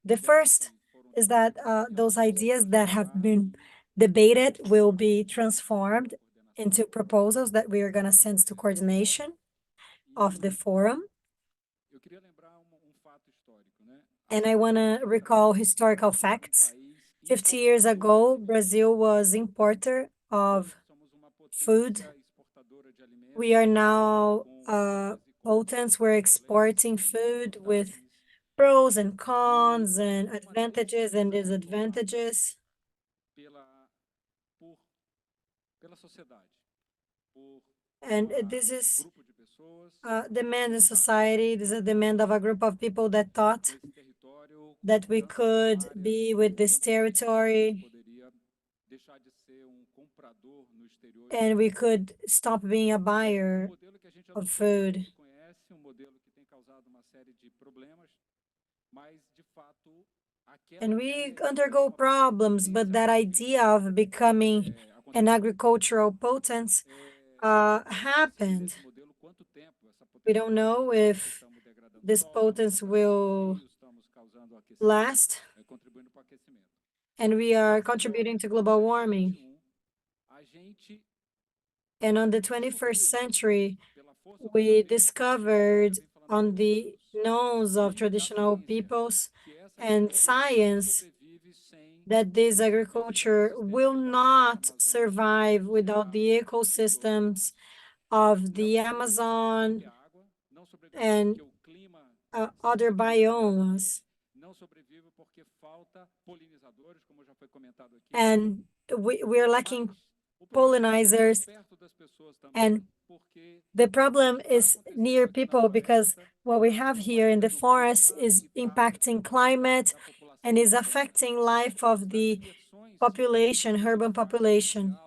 The first is that those ideas that have been debated will be transformed into proposals that we are going to send to coordination of the forum. And I want to recall historical facts. 50 years ago, Brazil was importer of food. We are now potents. We're exporting food with pros and cons and advantages and disadvantages. And this is a demand in society. This is a demand of a group of people that thought that we could be with this territory and we could stop being a buyer of food. And we undergo problems, but that idea of becoming an agricultural potence happened. We don't know if this potence will last, and we are contributing to global warming. And on the 21st century, we discovered on the knowns of traditional peoples and science that this agriculture will not survive without the ecosystems of the Amazon and other biomes. And we're lacking pollinizers, and the problem is near people because what we have here in the forest is impacting climate and is affecting life of the population, urban population.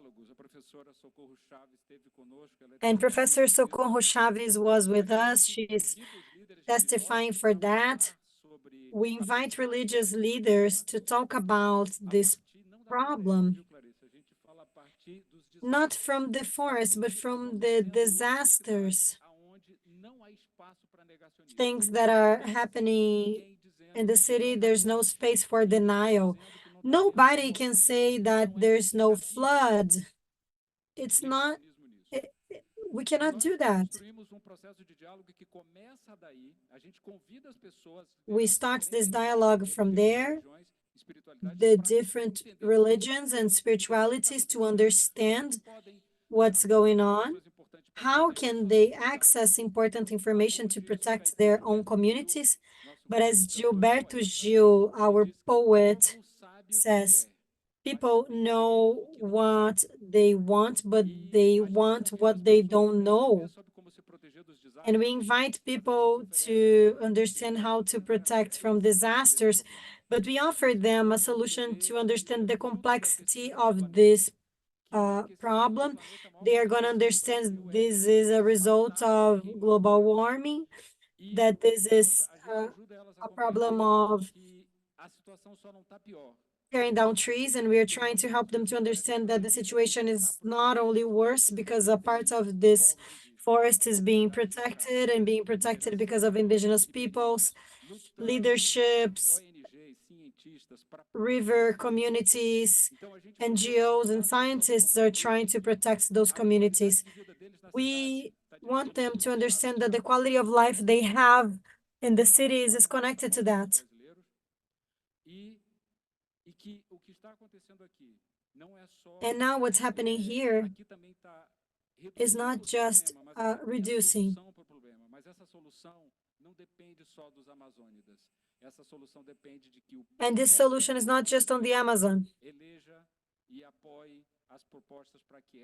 And Professor Socorro Chaves was with us. She's testifying for that. We invite religious leaders to talk about this problem, not from the forest, but from the disasters, things that are happening in the city. There's no space for denial. Nobody can say that there's no flood. It's not, we cannot do that. We start this dialogue from there, the different religions and spiritualities, to understand what's going on. how can they access important information to protect their own communities? But as Gilberto Gil, our poet, says, people know what they want, but they want what they don't know. And we invite people to understand how to protect from disasters, but we offer them a solution to understand the complexity of this problem. They are going to understand this is a result of global warming, that this is a problem of tearing down trees, and we are trying to help them to understand that the situation is not only worse because a part of this forest is being protected and being protected because of indigenous peoples, leaderships, river communities, NGOs, and scientists are trying to protect those communities. We want them to understand that the quality of life they have in the cities is connected to that. And now what's happening here is not just reducing. And this solution is not just on the Amazon.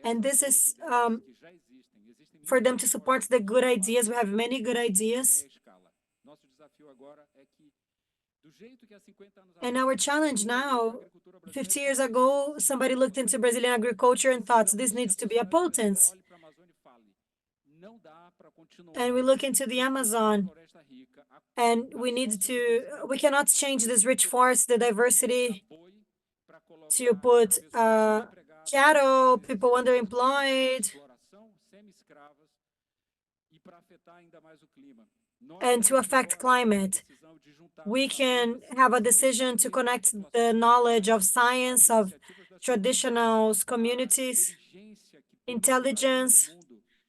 And this is for them to support the good ideas. We have many good ideas. And our challenge now, 50 years ago, somebody looked into Brazilian agriculture and thought this needs to be a potence. And we look into the Amazon, and we cannot change this rich forest, the diversity, to put cattle, people underemployed, and to affect climate. We can have a decision to connect the knowledge of science, of traditional communities, intelligence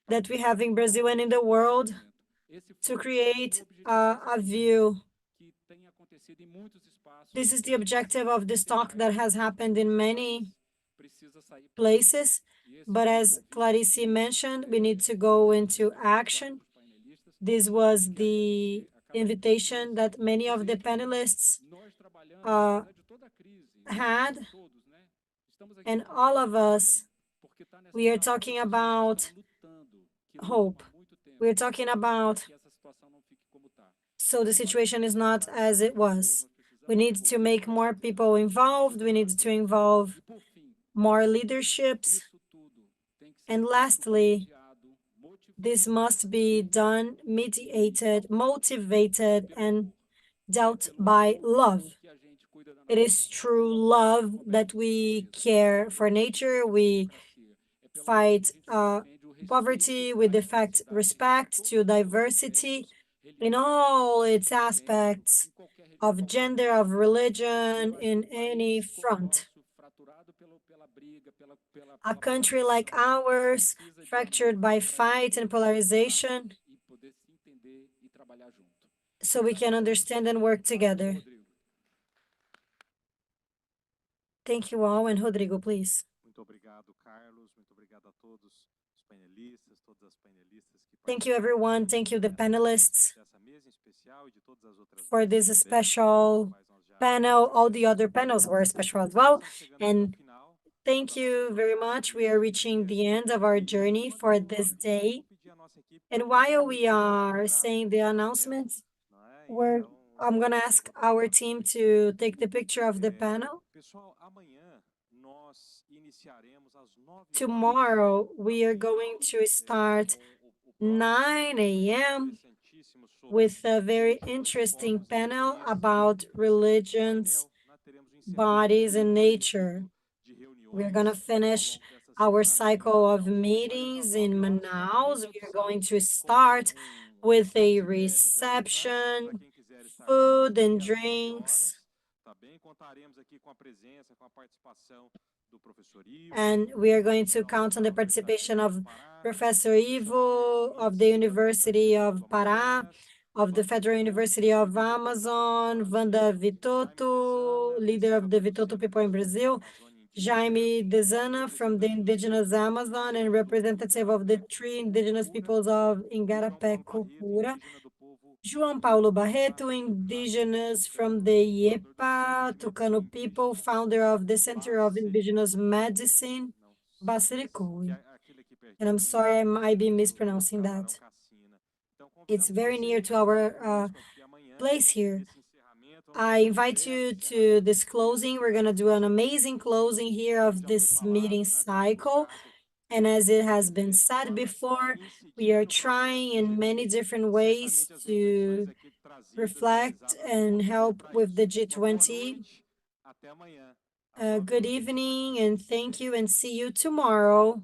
that we have in Brazil and in the world, to create a view. This is the objective of this talk that has happened in many places. But as Clarice mentioned, we need to go into action. This was the invitation that many of the panelists had. And all of us, we are talking about hope. We're talking about so the situation is not as it was. We need to make more people involved. We need to involve more leaderships. And lastly, this must be done, mediated, motivated, and dealt by love. It is through love that we care for nature. We fight poverty. We defend respect to diversity in all its aspects of gender, of religion, in any front. A country like ours, fractured by fight and polarization, so we can understand and work together. Thank you all, and Rodrigo, please. Thank you, everyone. Thank you, the panelists, for this special panel. All the other panels were special as well. And thank you very much. We are reaching the end of our journey for this day. And while we are saying the announcements, I'm going to ask our team to take the picture of the panel. Tomorrow, we are going to start 9 a.m. with a very interesting panel about religions, bodies, and nature. We're going to finish our cycle of meetings in Manaus. We are going to start with a reception, food and drinks. And we are going to count on the participation of Professor Ivo of the University of Pará, of the Federal University of Amazon, Wanda Vitoto, leader of the Vitoto people in Brazil, Jaime Dezana from the Indigenous Amazon and representative of the three indigenous peoples of Igarapé Cocura. João Paulo Barreto, indigenous from the Yepa Tucano people, founder of the Center of Indigenous Medicine, Basilicoe. And I'm sorry, I might be mispronouncing that. It's very near to our place here. I invite you to this closing. We're going to do an amazing closing here of this meeting cycle. And as it has been said before, we are trying in many different ways to reflect and help with the G20. Good evening and thank you and see you tomorrow.